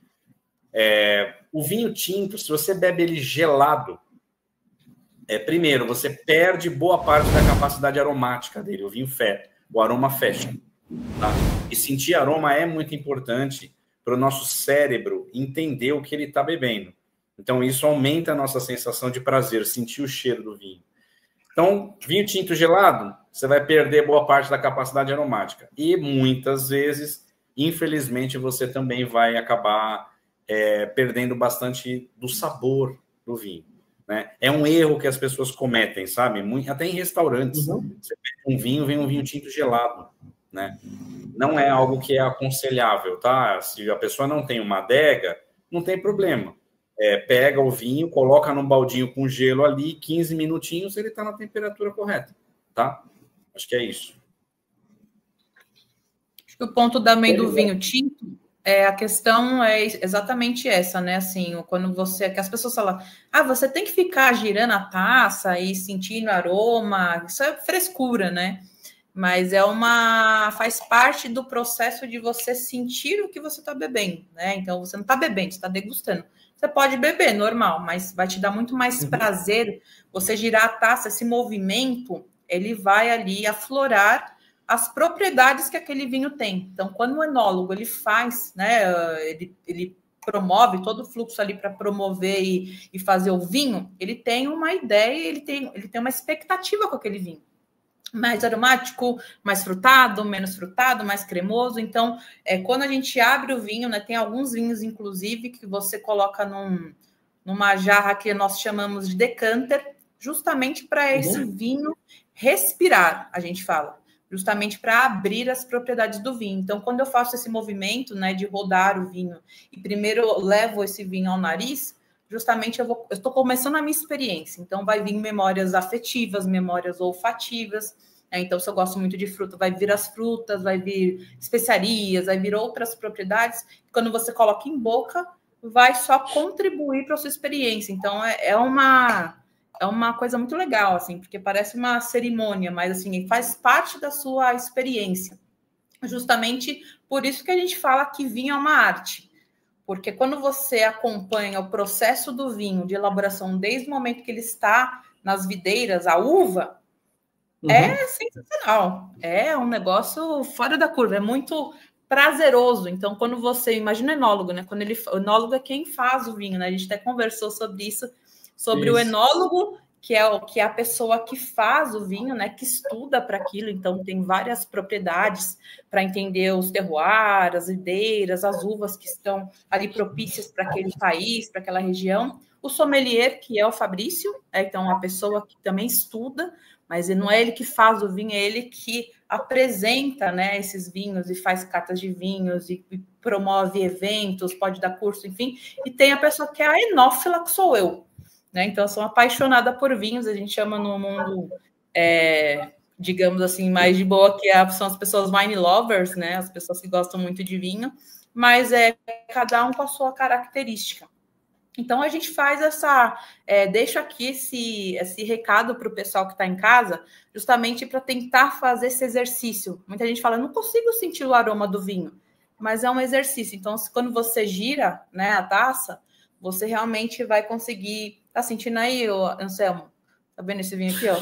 O vinho tinto, se você bebe ele gelado, primeiro, você perde boa parte da capacidade aromática dele, o vinho o aroma fecha. Tá? E sentir aroma é muito importante para o nosso cérebro entender o que ele está bebendo. Então, isso aumenta a nossa sensação de prazer, sentir o cheiro do vinho. Então, vinho tinto gelado, você vai perder boa parte da capacidade aromática. E, muitas vezes, infelizmente, você também vai acabar perdendo bastante do sabor do vinho. Né? É um erro que as pessoas cometem, sabe? Até em restaurantes. Você pega um vinho, vem um vinho tinto gelado. Né? Não é algo que é aconselhável, tá? Se a pessoa não tem uma adega, não tem problema. Pega o vinho, coloca num baldinho com gelo ali, 15 minutinhos, ele está na temperatura correta, tá? Acho que é isso. Acho que o ponto também do vinho tinto, a questão é exatamente essa, né? Assim, quando que as pessoas falam, você tem que ficar girando a taça e sentindo aroma, isso é frescura, né? mas faz parte do processo de você sentir o que você está bebendo, né? Então, você não está bebendo, você está degustando. Você pode beber, normal, mas vai te dar muito mais prazer você girar a taça, esse movimento, ele vai ali aflorar as propriedades que aquele vinho tem. Então, quando o enólogo, ele faz, né, ele promove todo o fluxo ali para promover e fazer o vinho, ele tem uma ideia, ele tem uma expectativa com aquele vinho. Mais aromático, mais frutado, menos frutado, mais cremoso. Então, quando a gente abre o vinho, né, tem alguns vinhos, inclusive, que você coloca numa jarra que nós chamamos de decanter, justamente para esse vinho respirar, a gente fala, justamente para abrir as propriedades do vinho. Então, quando eu faço esse movimento, né, de rodar o vinho e primeiro eu levo esse vinho ao nariz, justamente eu estou começando a minha experiência. Então, vai vir memórias afetivas, memórias olfativas. Então, se eu gosto muito de fruta, vai vir as frutas, vai vir especiarias, vai vir outras propriedades. Quando você coloca em boca, vai só contribuir para a sua experiência. Então, é uma coisa muito legal, assim, porque parece uma cerimônia, mas, assim, faz parte da sua experiência. Justamente por isso que a gente fala que vinho é uma arte. Porque quando você acompanha o processo do vinho de elaboração desde o momento que ele está nas videiras, a uva, é sensacional. É um negócio fora da curva, é muito prazeroso. Então, quando você imagina o enólogo, né? O enólogo é quem faz o vinho, né? A gente até conversou sobre isso, sobre o enólogo, que é a pessoa que faz o vinho, né? Que estuda para aquilo, então tem várias propriedades para entender os terroirs, as videiras, as uvas que estão ali propícias para aquele país, para aquela região. O sommelier, que é o Fabrício, então a pessoa que também estuda, mas não é ele que faz o vinho, é ele que apresenta, né, esses vinhos e faz cartas de vinhos e promove eventos, pode dar curso, enfim. E tem a pessoa que é a enófila, que sou eu. Né? Então, eu sou apaixonada por vinhos, a gente chama no mundo, digamos assim, mais de boa, que são as pessoas wine lovers, né? As pessoas que gostam muito de vinho, mas cada um com a sua característica. Então, a gente faz deixo aqui esse recado para o pessoal que está em casa, justamente para tentar fazer esse exercício. Muita gente fala, não consigo sentir o aroma do vinho, mas é um exercício. Então, quando você gira, né, a taça, você realmente vai conseguir... Tá sentindo aí, Anselmo? Tá vendo esse vinho aqui, ó?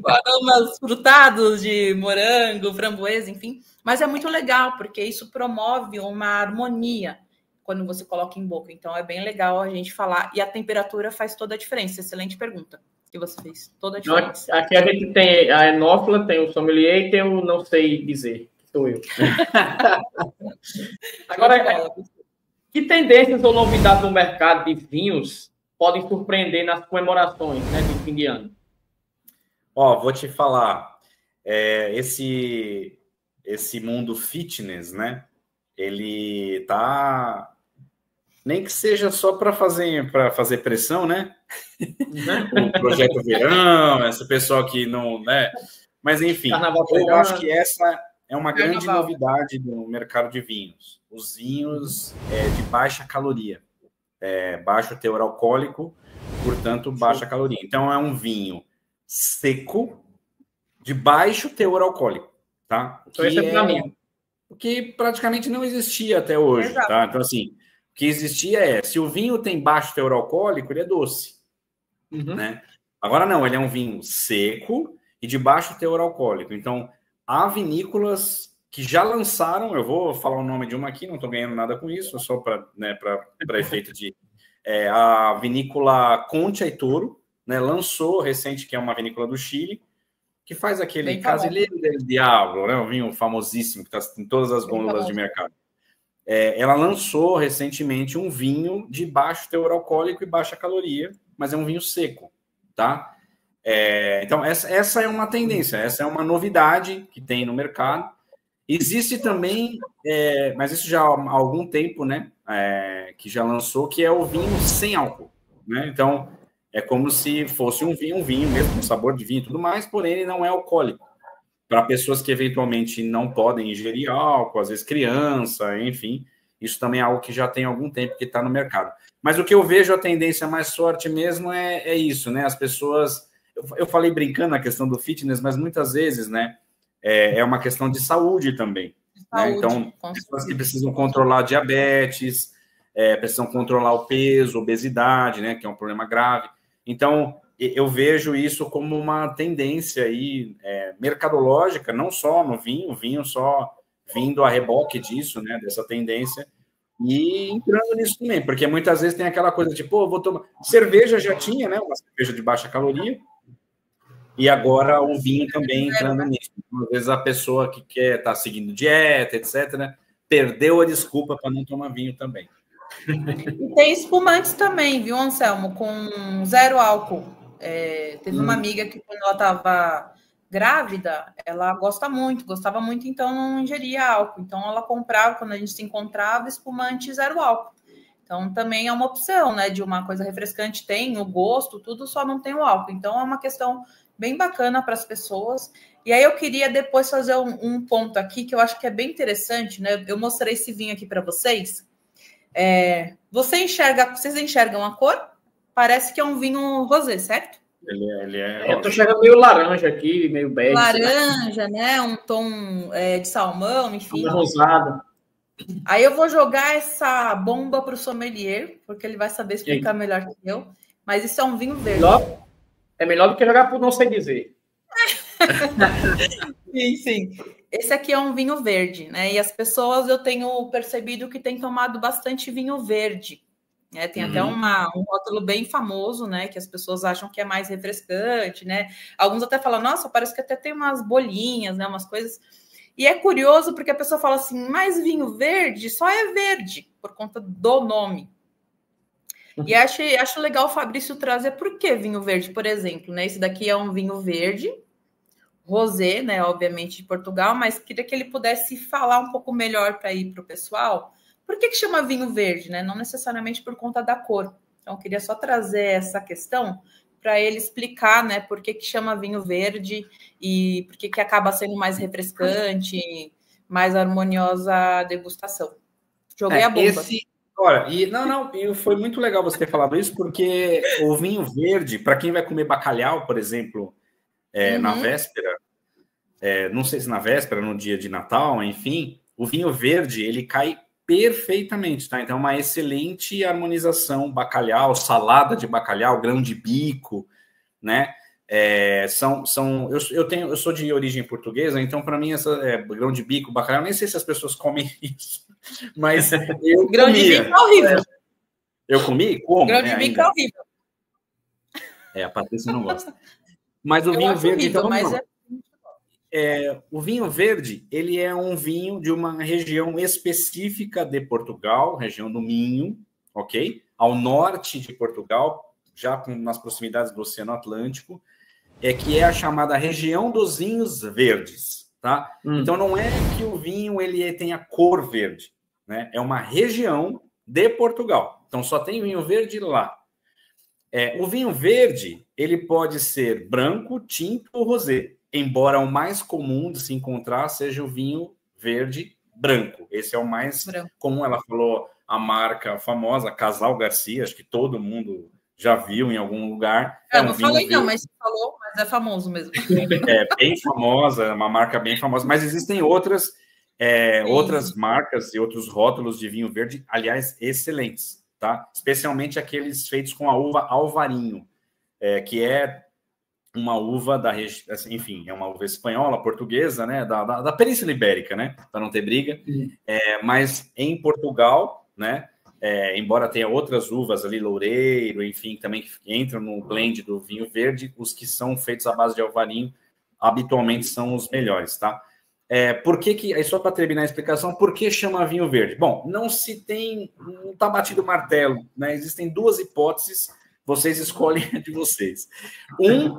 Aromas frutados de morango, framboesa, enfim. Mas é muito legal, porque isso promove uma harmonia quando você coloca em boca. Então, é bem legal a gente falar. E a temperatura faz toda a diferença. Excelente pergunta que você fez. Toda a diferença. Aqui a gente tem a enófila, tem o sommelier e tem o não sei dizer, que sou eu. Agora, que tendências ou novidades no mercado de vinhos podem surpreender nas comemorações, né, de fim de ano? Vou te falar, esse mundo fitness, né? Ele tá, nem que seja só para fazer pressão, né? O projeto Verão, essa pessoa que não, né? Mas enfim, eu acho que essa é uma grande novidade do mercado de vinhos. Os vinhos de baixa caloria, baixo teor alcoólico, portanto, baixa caloria. Então, é um vinho seco, de baixo teor alcoólico, tá? O que praticamente não existia até hoje, tá? Então, assim, o que existia se o vinho tem baixo teor alcoólico, ele é doce, né? Agora não, ele é um vinho seco e de baixo teor alcoólico. Então, há vinícolas que já lançaram, eu vou falar o nome de uma aqui, não estou ganhando nada com isso, só para efeito de... a vinícola Concha e Toro, né, lançou recente, que é uma vinícola do Chile, que faz aquele Casileiro del Diablo, né, um vinho famosíssimo, que está em todas as gôndolas de mercado. Ela lançou recentemente um vinho de baixo teor alcoólico e baixa caloria, mas é um vinho seco, tá? Então, essa é uma tendência, essa é uma novidade que tem no mercado. Existe também, mas isso já há algum tempo, né, que já lançou, que é o vinho sem álcool, né? Então, é como se fosse um vinho mesmo, com sabor de vinho e tudo mais, porém ele não é alcoólico. Para pessoas que eventualmente não podem ingerir álcool, às vezes criança, enfim, isso também é algo que já tem algum tempo que está no mercado. Mas o que eu vejo a tendência mais forte mesmo é isso, né? As pessoas... eu falei brincando na questão do fitness, mas muitas vezes, né, é uma questão de saúde também. Né? Então, pessoas que precisam controlar diabetes, precisam controlar o peso, obesidade, né, que é um problema grave. Então, eu vejo isso como uma tendência aí, mercadológica, não só no vinho só vindo a reboque disso, né, dessa tendência, e entrando nisso também, porque muitas vezes tem aquela coisa de, pô, vou tomar... Cerveja já tinha, né, uma cerveja de baixa caloria, e agora o vinho também entrando nisso. Às vezes a pessoa que quer estar seguindo dieta, etc., perdeu a desculpa para não tomar vinho também. E tem espumantes também, viu, Anselmo? Com 0 álcool. Teve uma amiga que, quando ela estava grávida, ela gostava muito, então não ingeria álcool. Então ela comprava, quando a gente se encontrava, espumante 0 álcool. Então também é uma opção, né? De uma coisa refrescante, tem o gosto, tudo, só não tem o álcool. Então é uma questão bem bacana para as pessoas. E aí eu queria depois fazer um ponto aqui que eu acho que é bem interessante, né? Eu mostrei esse vinho aqui para vocês. Vocês enxergam a cor? Parece que é um vinho rosé, certo? Ele é... Eu tô enxergando meio laranja aqui, meio bege. Laranja, né? Um tom de salmão, enfim. Rosado. Aí eu vou jogar essa bomba para o sommelier, porque ele vai saber explicar melhor que eu. Mas isso é um vinho verde. É melhor do que jogar por não sei dizer. Sim. Esse aqui é um vinho verde, né? E as pessoas, eu tenho percebido que têm tomado bastante vinho verde. Né? Tem até um rótulo bem famoso, né? Que as pessoas acham que é mais refrescante, né? Alguns até falam, nossa, parece que até tem umas bolinhas, né? Umas coisas. E é curioso porque a pessoa fala assim, mas vinho verde só é verde, por conta do nome. E acho legal o Fabrício trazer por que vinho verde, por exemplo, né? Esse daqui é um vinho verde, rosé, né? Obviamente de Portugal, mas queria que ele pudesse falar um pouco melhor para ir para o pessoal. Por que chama vinho verde, né? Não necessariamente por conta da cor. Então, eu queria só trazer essa questão para ele explicar, né? Por que chama vinho verde e por que acaba sendo mais refrescante, mais harmoniosa a degustação. Joguei a bomba. Olha, e foi muito legal você ter falado isso, porque o vinho verde, para quem vai comer bacalhau, por exemplo, na véspera, não sei se na véspera, no dia de Natal, enfim, o vinho verde, ele cai perfeitamente, tá? Então, é uma excelente harmonização, bacalhau, salada de bacalhau, grão de bico, né? Eu sou de origem portuguesa, então para mim grão de bico, bacalhau, nem sei se as pessoas comem isso, mas eu grão de bico é horrível. Eu comi? Como? Grão de bico é horrível. A Patrícia não gosta. Mas o vinho verde, horrível, então vamos lá. O vinho verde, ele é um vinho de uma região específica de Portugal, região do Minho, ok? Ao norte de Portugal, já nas proximidades do Oceano Atlântico, que é a chamada região dos vinhos verdes, tá? Então não é que o vinho ele tenha cor verde, né? É uma região de Portugal. Então só tem vinho verde lá. O vinho verde, ele pode ser branco, tinto ou rosé, embora o mais comum de se encontrar seja o vinho verde branco. Esse é o mais comum. Ela falou a marca famosa, Casal Garcia, acho que todo mundo já viu em algum lugar. Não falei não, mas você falou, mas é famoso mesmo. Bem famosa, é uma marca bem famosa, mas existem outras marcas e outros rótulos de vinho verde, aliás, excelentes, tá? Especialmente aqueles feitos com a uva Alvarinho, que é uma uva da região, enfim, é uma uva espanhola, portuguesa, né? Da Península Ibérica, né? Para não ter briga. Mas em Portugal, né? Embora tenha outras uvas ali, loureiro, enfim, também que entram no blend do vinho verde, os que são feitos à base de alvarinho habitualmente são os melhores, tá? Aí só para terminar a explicação, por que chama vinho verde? Bom, não está batido o martelo, né? Existem duas hipóteses, vocês escolhem a de vocês.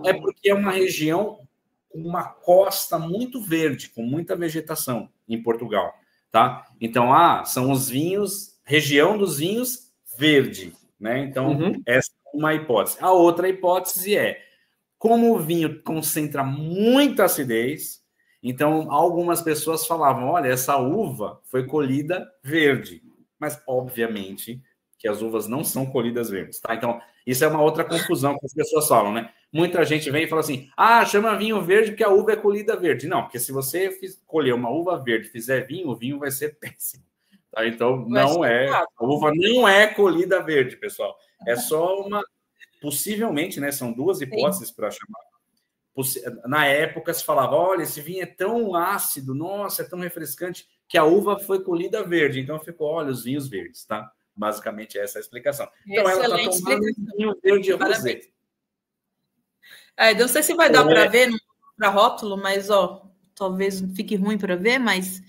É porque é uma região com uma costa muito verde, com muita vegetação em Portugal, tá? Então, são os vinhos, região dos vinhos verde, né? Então, essa é uma hipótese. A outra hipótese como o vinho concentra muita acidez, então algumas pessoas falavam, olha, essa uva foi colhida verde, mas obviamente que as uvas não são colhidas verdes, tá? Então, isso é uma outra confusão que as pessoas falam, né? Muita gente vem e fala assim, chama vinho verde porque a uva é colhida verde. Não, porque se você colher uma uva verde e fizer vinho, o vinho vai ser péssimo. Tá? Então, a uva não é colhida verde, pessoal. É só uma, possivelmente, né? São duas hipóteses para chamar. Na época se falava, olha, esse vinho é tão ácido, nossa, é tão refrescante, que a uva foi colhida verde, então ficou, olha, os vinhos verdes, tá? Basicamente essa é a explicação. Então ela está tomando vinho verde rosé. Não sei se vai dar para ver para rótulo, mas talvez fique ruim para ver, mas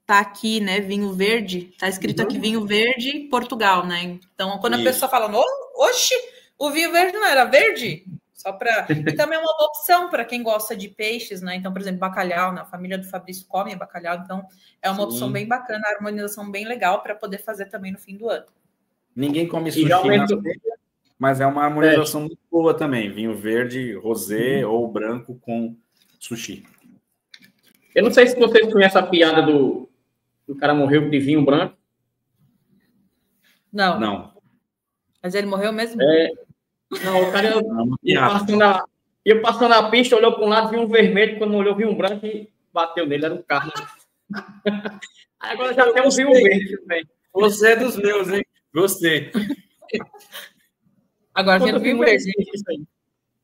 tá aqui, né, vinho verde, tá escrito aqui vinho verde Portugal, né? Então quando a pessoa fala, oxe, o vinho verde não era verde? E também é uma boa opção para quem gosta de peixes, né? Então, por exemplo, bacalhau, na família do Fabrício come bacalhau, então é uma opção bem bacana, a harmonização bem legal para poder fazer também no fim do ano. Ninguém come sushi, mas é uma harmonização muito boa também, vinho verde, rosé ou branco com sushi. Eu não sei se vocês conhecem a piada do cara morreu de vinho branco. Não. Mas ele morreu mesmo? Não, o cara ia passando a pista, olhou para um lado, viu um vermelho, quando olhou, viu um branco e bateu nele, era um carro. Aí agora já tem um vinho verde também. Você é dos meus, hein? Gostei. Agora tem um vinho verde.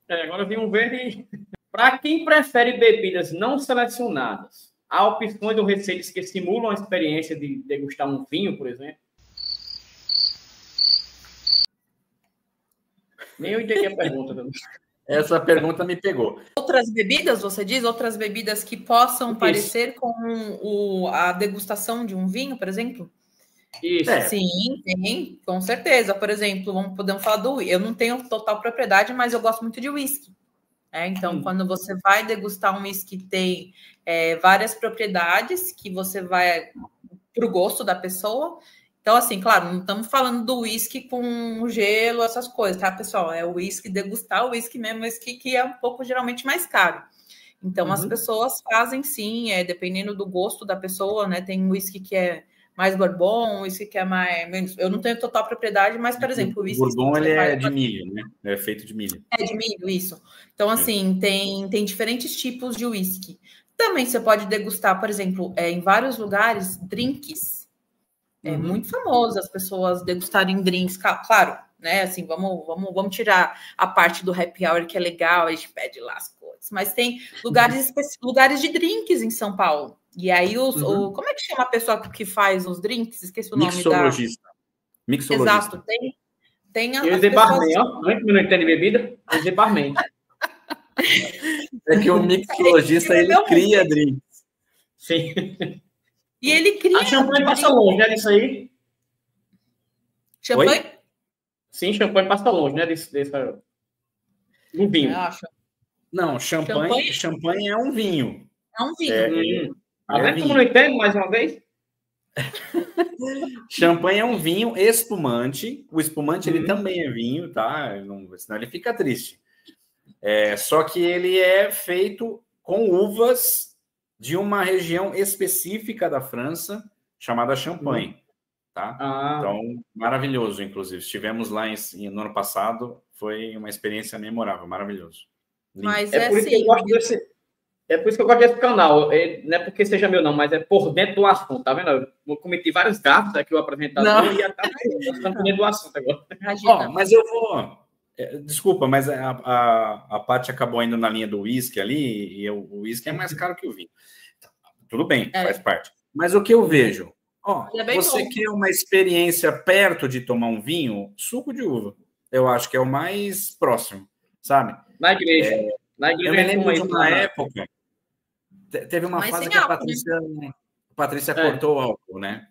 Agora vinho verde. Para quem prefere bebidas não selecionadas, há opções ou receitas que simulam a experiência de degustar um vinho, por exemplo? Nem eu entendi a pergunta também. Essa pergunta me pegou. Outras bebidas, você diz? Outras bebidas que possam parecer com a degustação de um vinho, por exemplo? Isso. Sim, tem, com certeza. Por exemplo, podemos falar do... Eu não tenho total propriedade, mas eu gosto muito de whisky. Então, quando você vai degustar um whisky, tem várias propriedades que você vai para o gosto da pessoa. Então, assim, claro, não estamos falando do whisky com gelo, essas coisas, tá, pessoal? É o whisky, degustar o whisky mesmo, whisky que é um pouco, geralmente, mais caro. Então, as pessoas fazem, sim, dependendo do gosto da pessoa, né? Tem whisky que é mais bourbon, whisky que é mais... Eu não tenho total propriedade, mas, por exemplo, o whisky... O bourbon, ele é de milho, né? É feito de milho. É de milho, isso. Então, assim, tem diferentes tipos de whisky. Também você pode degustar, por exemplo, em vários lugares, drinks. É muito famoso as pessoas degustarem drinks, claro, né? Assim, vamos tirar a parte do happy hour, que é legal, a gente pede lá as coisas. Mas tem lugares de drinks em São Paulo. E aí, como é que chama a pessoa que faz os drinks? Esqueci o nome Mixologista. Exato, tem eu dizer barman, ó. Não é que não entende bebida, eu dizer barman. É que o mixologista, ele cria drinks. Sim. E ele cria... A champanhe passa longe, né, disso aí? Champanhe? Oi? Sim, champanhe passa longe, né, do vinho. Eu acho. Não, champanhe é um vinho. É um vinho. A gente não entende, mais uma vez? Champanhe é um vinho espumante. O espumante, ele também é vinho, tá? Senão ele fica triste. Só que ele é feito com uvas de uma região específica da França, chamada Champagne, tá? Então, maravilhoso, inclusive. Estivemos lá no ano passado, foi uma experiência memorável, maravilhoso. Mas por isso que eu gosto é por isso que eu gosto desse canal. Não é porque seja meu, não, mas é por dentro do assunto, tá vendo? Eu cometi vários gastos aqui, o apresentador, e tá por dentro do assunto agora. Mas eu vou... Desculpa, mas a Paty acabou indo na linha do uísque ali, e o uísque é mais caro que o vinho. Tudo bem, faz parte. Mas o que eu vejo? Você quer uma experiência perto de tomar um vinho? Suco de uva. Eu acho que é o mais próximo, sabe? Na igreja. Eu me lembro de uma época... Teve uma fase que a Patrícia cortou o álcool, né?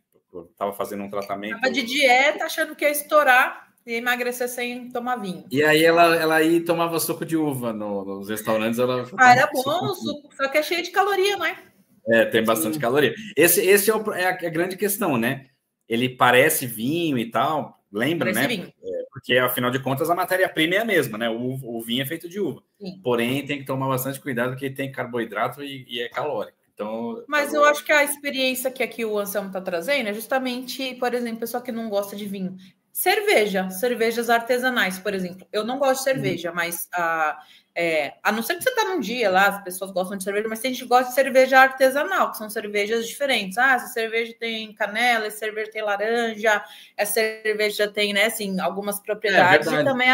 Estava fazendo um tratamento... Estava de dieta, achando que ia estourar... E emagrecer sem tomar vinho. E aí ela ia e tomava suco de uva nos restaurantes. Era bom, só que é cheio de caloria, não é? Tem bastante caloria. Esse é a grande questão, né? Ele parece vinho e tal, lembra, né? Vinho. Porque, afinal de contas, a matéria-prima é a mesma, né? O vinho é feito de uva. Sim. Porém, tem que tomar bastante cuidado, porque tem carboidrato e é calórico. Então, mas eu acho que a experiência que aqui o Anselmo está trazendo é justamente, por exemplo, pessoa que não gosta de vinho. cervejas artesanais, por exemplo. Eu não gosto de cerveja, mas a não ser que você está num dia lá, as pessoas gostam de cerveja, mas tem gente que gosta de cerveja artesanal, que são cervejas diferentes. Essa cerveja tem canela, essa cerveja tem laranja, essa cerveja tem, né, assim, algumas propriedades, e também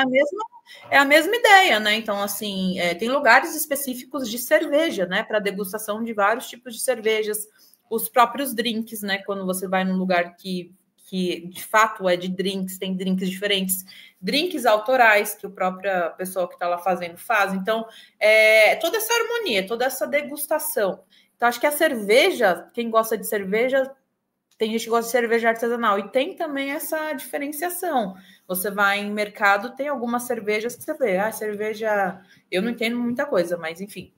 é a mesma ideia, né? Então, assim, tem lugares específicos de cerveja, né, para degustação de vários tipos de cervejas, os próprios drinks, né? Quando você vai num lugar que de fato é de drinks, tem drinks diferentes, drinks autorais que a própria pessoa que está lá fazendo faz. Então, toda essa harmonia, toda essa degustação. Então, acho que a cerveja, quem gosta de cerveja, tem gente que gosta de cerveja artesanal, e tem também essa diferenciação. Você vai em mercado, tem algumas cervejas que você vê, cerveja... Eu não entendo muita coisa, mas enfim...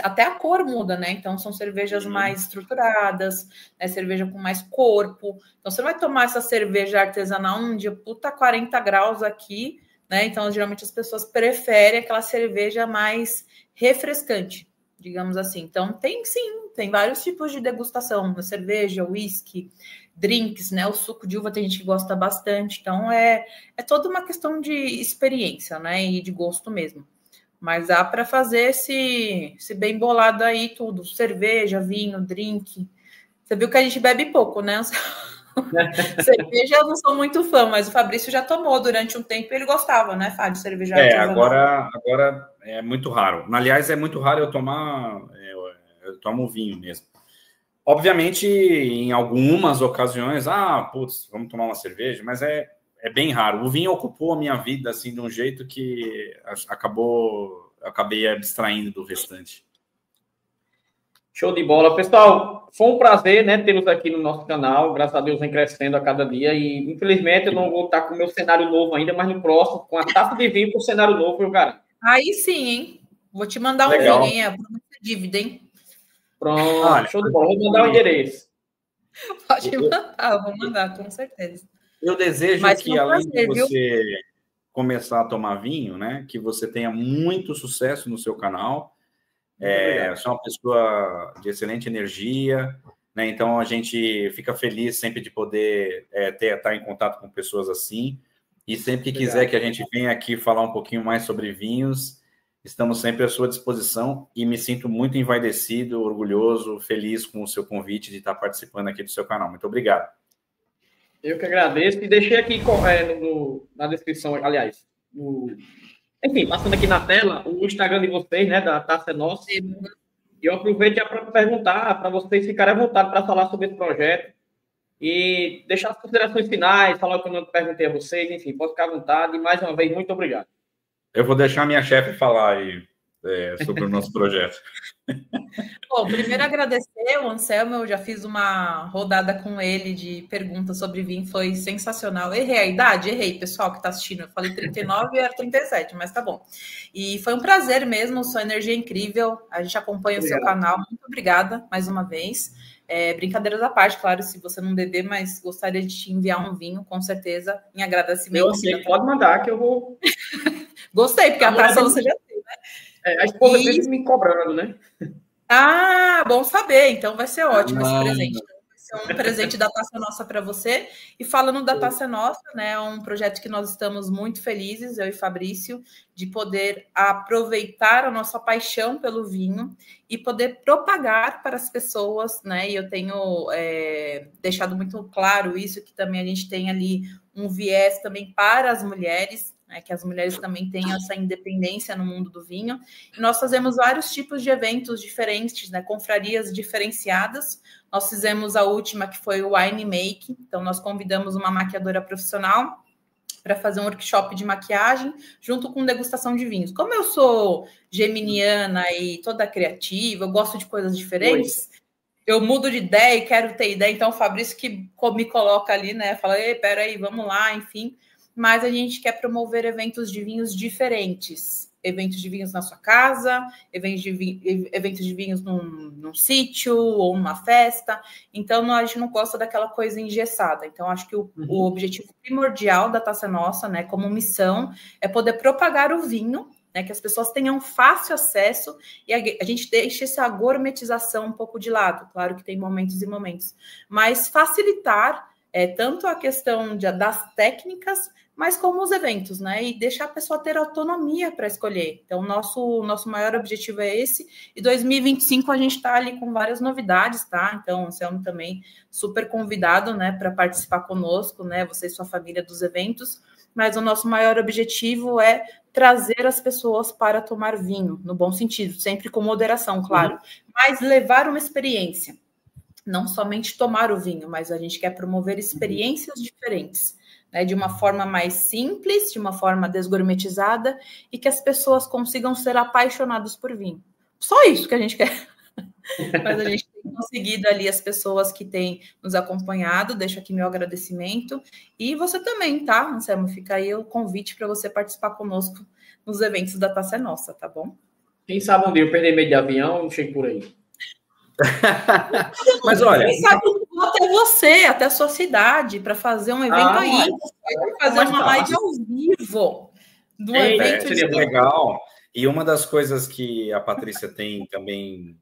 até a cor muda, né? Então, são cervejas mais estruturadas, né? Cerveja com mais corpo. Então, você vai tomar essa cerveja artesanal num dia, 40 graus aqui, né? Então, geralmente, as pessoas preferem aquela cerveja mais refrescante, digamos assim. Então, tem vários tipos de degustação. Cerveja, whisky, drinks, né? O suco de uva tem gente que gosta bastante. Então, é toda uma questão de experiência, né? E de gosto mesmo. Mas dá para fazer esse bem bolado aí tudo. Cerveja, vinho, drink. Você viu que a gente bebe pouco, né? Cerveja eu não sou muito fã, mas o Fabrício já tomou durante um tempo e ele gostava, né, Fábio, de cerveja artesanal. Agora é muito raro. Aliás, é muito raro eu tomar... Eu tomo vinho mesmo. Obviamente, em algumas ocasiões, vamos tomar uma cerveja, mas é bem raro. O vinho ocupou a minha vida assim de um jeito que acabei abstraindo do restante. Show de bola. Pessoal, foi um prazer, né, tê-los aqui no nosso canal. Graças a Deus vem crescendo a cada dia e, infelizmente, eu não vou estar com o meu cenário novo ainda, mas no próximo, com a taça de vinho para o cenário novo, eu garanto. Aí sim, hein? Vou te mandar um vinho, hein? É dívida, hein? Pronto, show de bola. Vou mandar o endereço. Pode mandar, vou mandar, com certeza. Eu desejo que, além de você começar a tomar vinho, né, que você tenha muito sucesso no seu canal. Você é uma pessoa de excelente energia, né? Então a gente fica feliz sempre de poder estar em contato com pessoas assim. E sempre que quiser que a gente venha aqui falar um pouquinho mais sobre vinhos, estamos sempre à sua disposição e me sinto muito envaidecido, orgulhoso, feliz com o seu convite de estar participando aqui do seu canal. Muito obrigado. Eu que agradeço e deixei aqui na descrição, aliás, enfim, passando aqui na tela, o Instagram de vocês, né, da Taça é Nossa. E eu aproveito já para perguntar, para vocês ficarem à vontade para falar sobre esse projeto e deixar as considerações finais, falar o que eu não perguntei a vocês, enfim, pode ficar à vontade. E mais uma vez, muito obrigado. Eu vou deixar a minha chefe falar aí sobre o nosso projeto. Bom, primeiro agradecer o Anselmo, eu já fiz uma rodada com ele de perguntas sobre vinho, foi sensacional. Errei a idade? Errei, pessoal que está assistindo. Eu falei 39 e era 37, mas tá bom. E foi um prazer mesmo, sua energia é incrível, a gente acompanha o seu canal. Muito obrigada, mais uma vez. Brincadeiras à parte, claro, se você não beber, mas gostaria de te enviar um vinho, com certeza, em agradecimento. Eu sei, pode mandar que eu vou... Gostei, porque a taça você já tem, né? A esposa vive me cobrando, né? Bom saber. Então vai ser ótimo esse presente. Então, vai ser um presente da Taça Nossa para você. E falando da Taça Nossa, né, é um projeto que nós estamos muito felizes, eu e Fabrício, de poder aproveitar a nossa paixão pelo vinho e poder propagar para as pessoas, né? E eu tenho deixado muito claro isso, que também a gente tem ali um viés também para as mulheres, que as mulheres também têm essa independência no mundo do vinho. E nós fazemos vários tipos de eventos diferentes, né, confrarias diferenciadas. Nós fizemos a última, que foi o Wine Make. Então, nós convidamos uma maquiadora profissional para fazer um workshop de maquiagem, junto com degustação de vinhos. Como eu sou geminiana e toda criativa, eu gosto de coisas diferentes, eu mudo de ideia e quero ter ideia. Então, o Fabrício que me coloca ali, né, fala, peraí, vamos lá, enfim... Mas a gente quer promover eventos de vinhos diferentes. Eventos de vinhos na sua casa, eventos de vinhos num sítio ou numa festa. Então, a gente não gosta daquela coisa engessada. Então, acho que o objetivo primordial da Taça Nossa, né, como missão, é poder propagar o vinho, né, que as pessoas tenham fácil acesso e a gente deixe essa gourmetização um pouco de lado. Claro que tem momentos e momentos. Mas facilitar tanto a questão das técnicas, mas como os eventos, né? E deixar a pessoa ter autonomia para escolher. Então, nosso maior objetivo é esse. E 2025 a gente está ali com várias novidades, tá? Então, o Anselmo também super convidado, né, para participar conosco, né? Você e sua família dos eventos. Mas o nosso maior objetivo é trazer as pessoas para tomar vinho, no bom sentido, sempre com moderação, claro. Mas levar uma experiência. Não somente tomar o vinho, mas a gente quer promover experiências diferentes. Né, de uma forma mais simples, de uma forma desgourmetizada, e que as pessoas consigam ser apaixonadas por vinho. Só isso que a gente quer. Mas a gente tem conseguido ali as pessoas que têm nos acompanhado, deixo aqui meu agradecimento. E você também, tá, Anselmo? Fica aí o convite para você participar conosco nos eventos da Taça é Nossa, tá bom? Quem sabe um dia eu perder meio de avião, não chego por aí. Mas olha... Quem sabe até você, até a sua cidade, para fazer um evento aí. Fazer uma live ao vivo do evento. Seria legal. E uma das coisas que a Patrícia tem também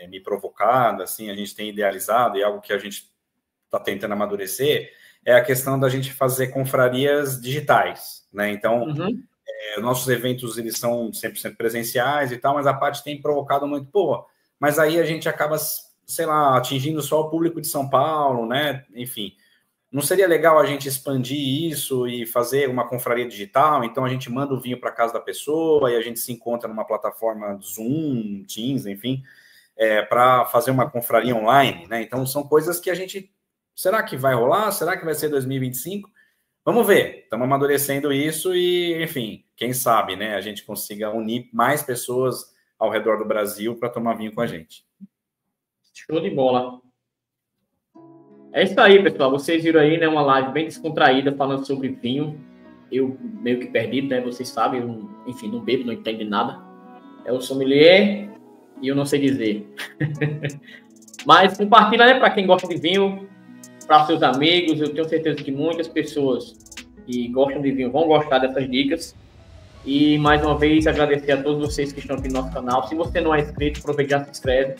me provocado, assim, a gente tem idealizado, e algo que a gente está tentando amadurecer, é a questão da gente fazer confrarias digitais, né? Então, nossos eventos, eles são 100% presenciais e tal, mas a parte tem provocado muito, mas aí a gente acaba, sei lá, atingindo só o público de São Paulo, né? Enfim, não seria legal a gente expandir isso e fazer uma confraria digital? Então a gente manda o vinho para casa da pessoa e a gente se encontra numa plataforma Zoom, Teams, enfim, para fazer uma confraria online, né? Então são coisas que a gente... Será que vai rolar? Será que vai ser 2025? Vamos ver. Estamos amadurecendo isso e, enfim, quem sabe, né? A gente consiga unir mais pessoas ao redor do Brasil para tomar vinho com a gente. Show de bola. É isso aí, pessoal. Vocês viram aí, né, uma live bem descontraída falando sobre vinho. Eu meio que perdido, né? Vocês sabem, enfim, não bebo, não entendo de nada. É o sommelier e eu não sei dizer. Mas compartilha, né, para quem gosta de vinho, para seus amigos. Eu tenho certeza que muitas pessoas que gostam de vinho vão gostar dessas dicas. E, mais uma vez, agradecer a todos vocês que estão aqui no nosso canal. Se você não é inscrito, aproveite e já se inscreve.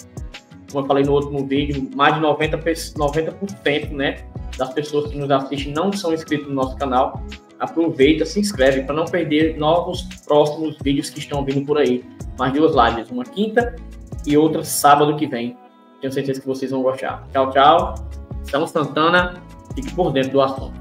Como eu falei no último vídeo, mais de 90%, né, das pessoas que nos assistem não são inscritos no nosso canal. Aproveita, se inscreve para não perder novos próximos vídeos que estão vindo por aí. Mais 2 lives, uma quinta e outra sábado que vem. Tenho certeza que vocês vão gostar. Tchau, tchau. São Santana, fique por dentro do assunto.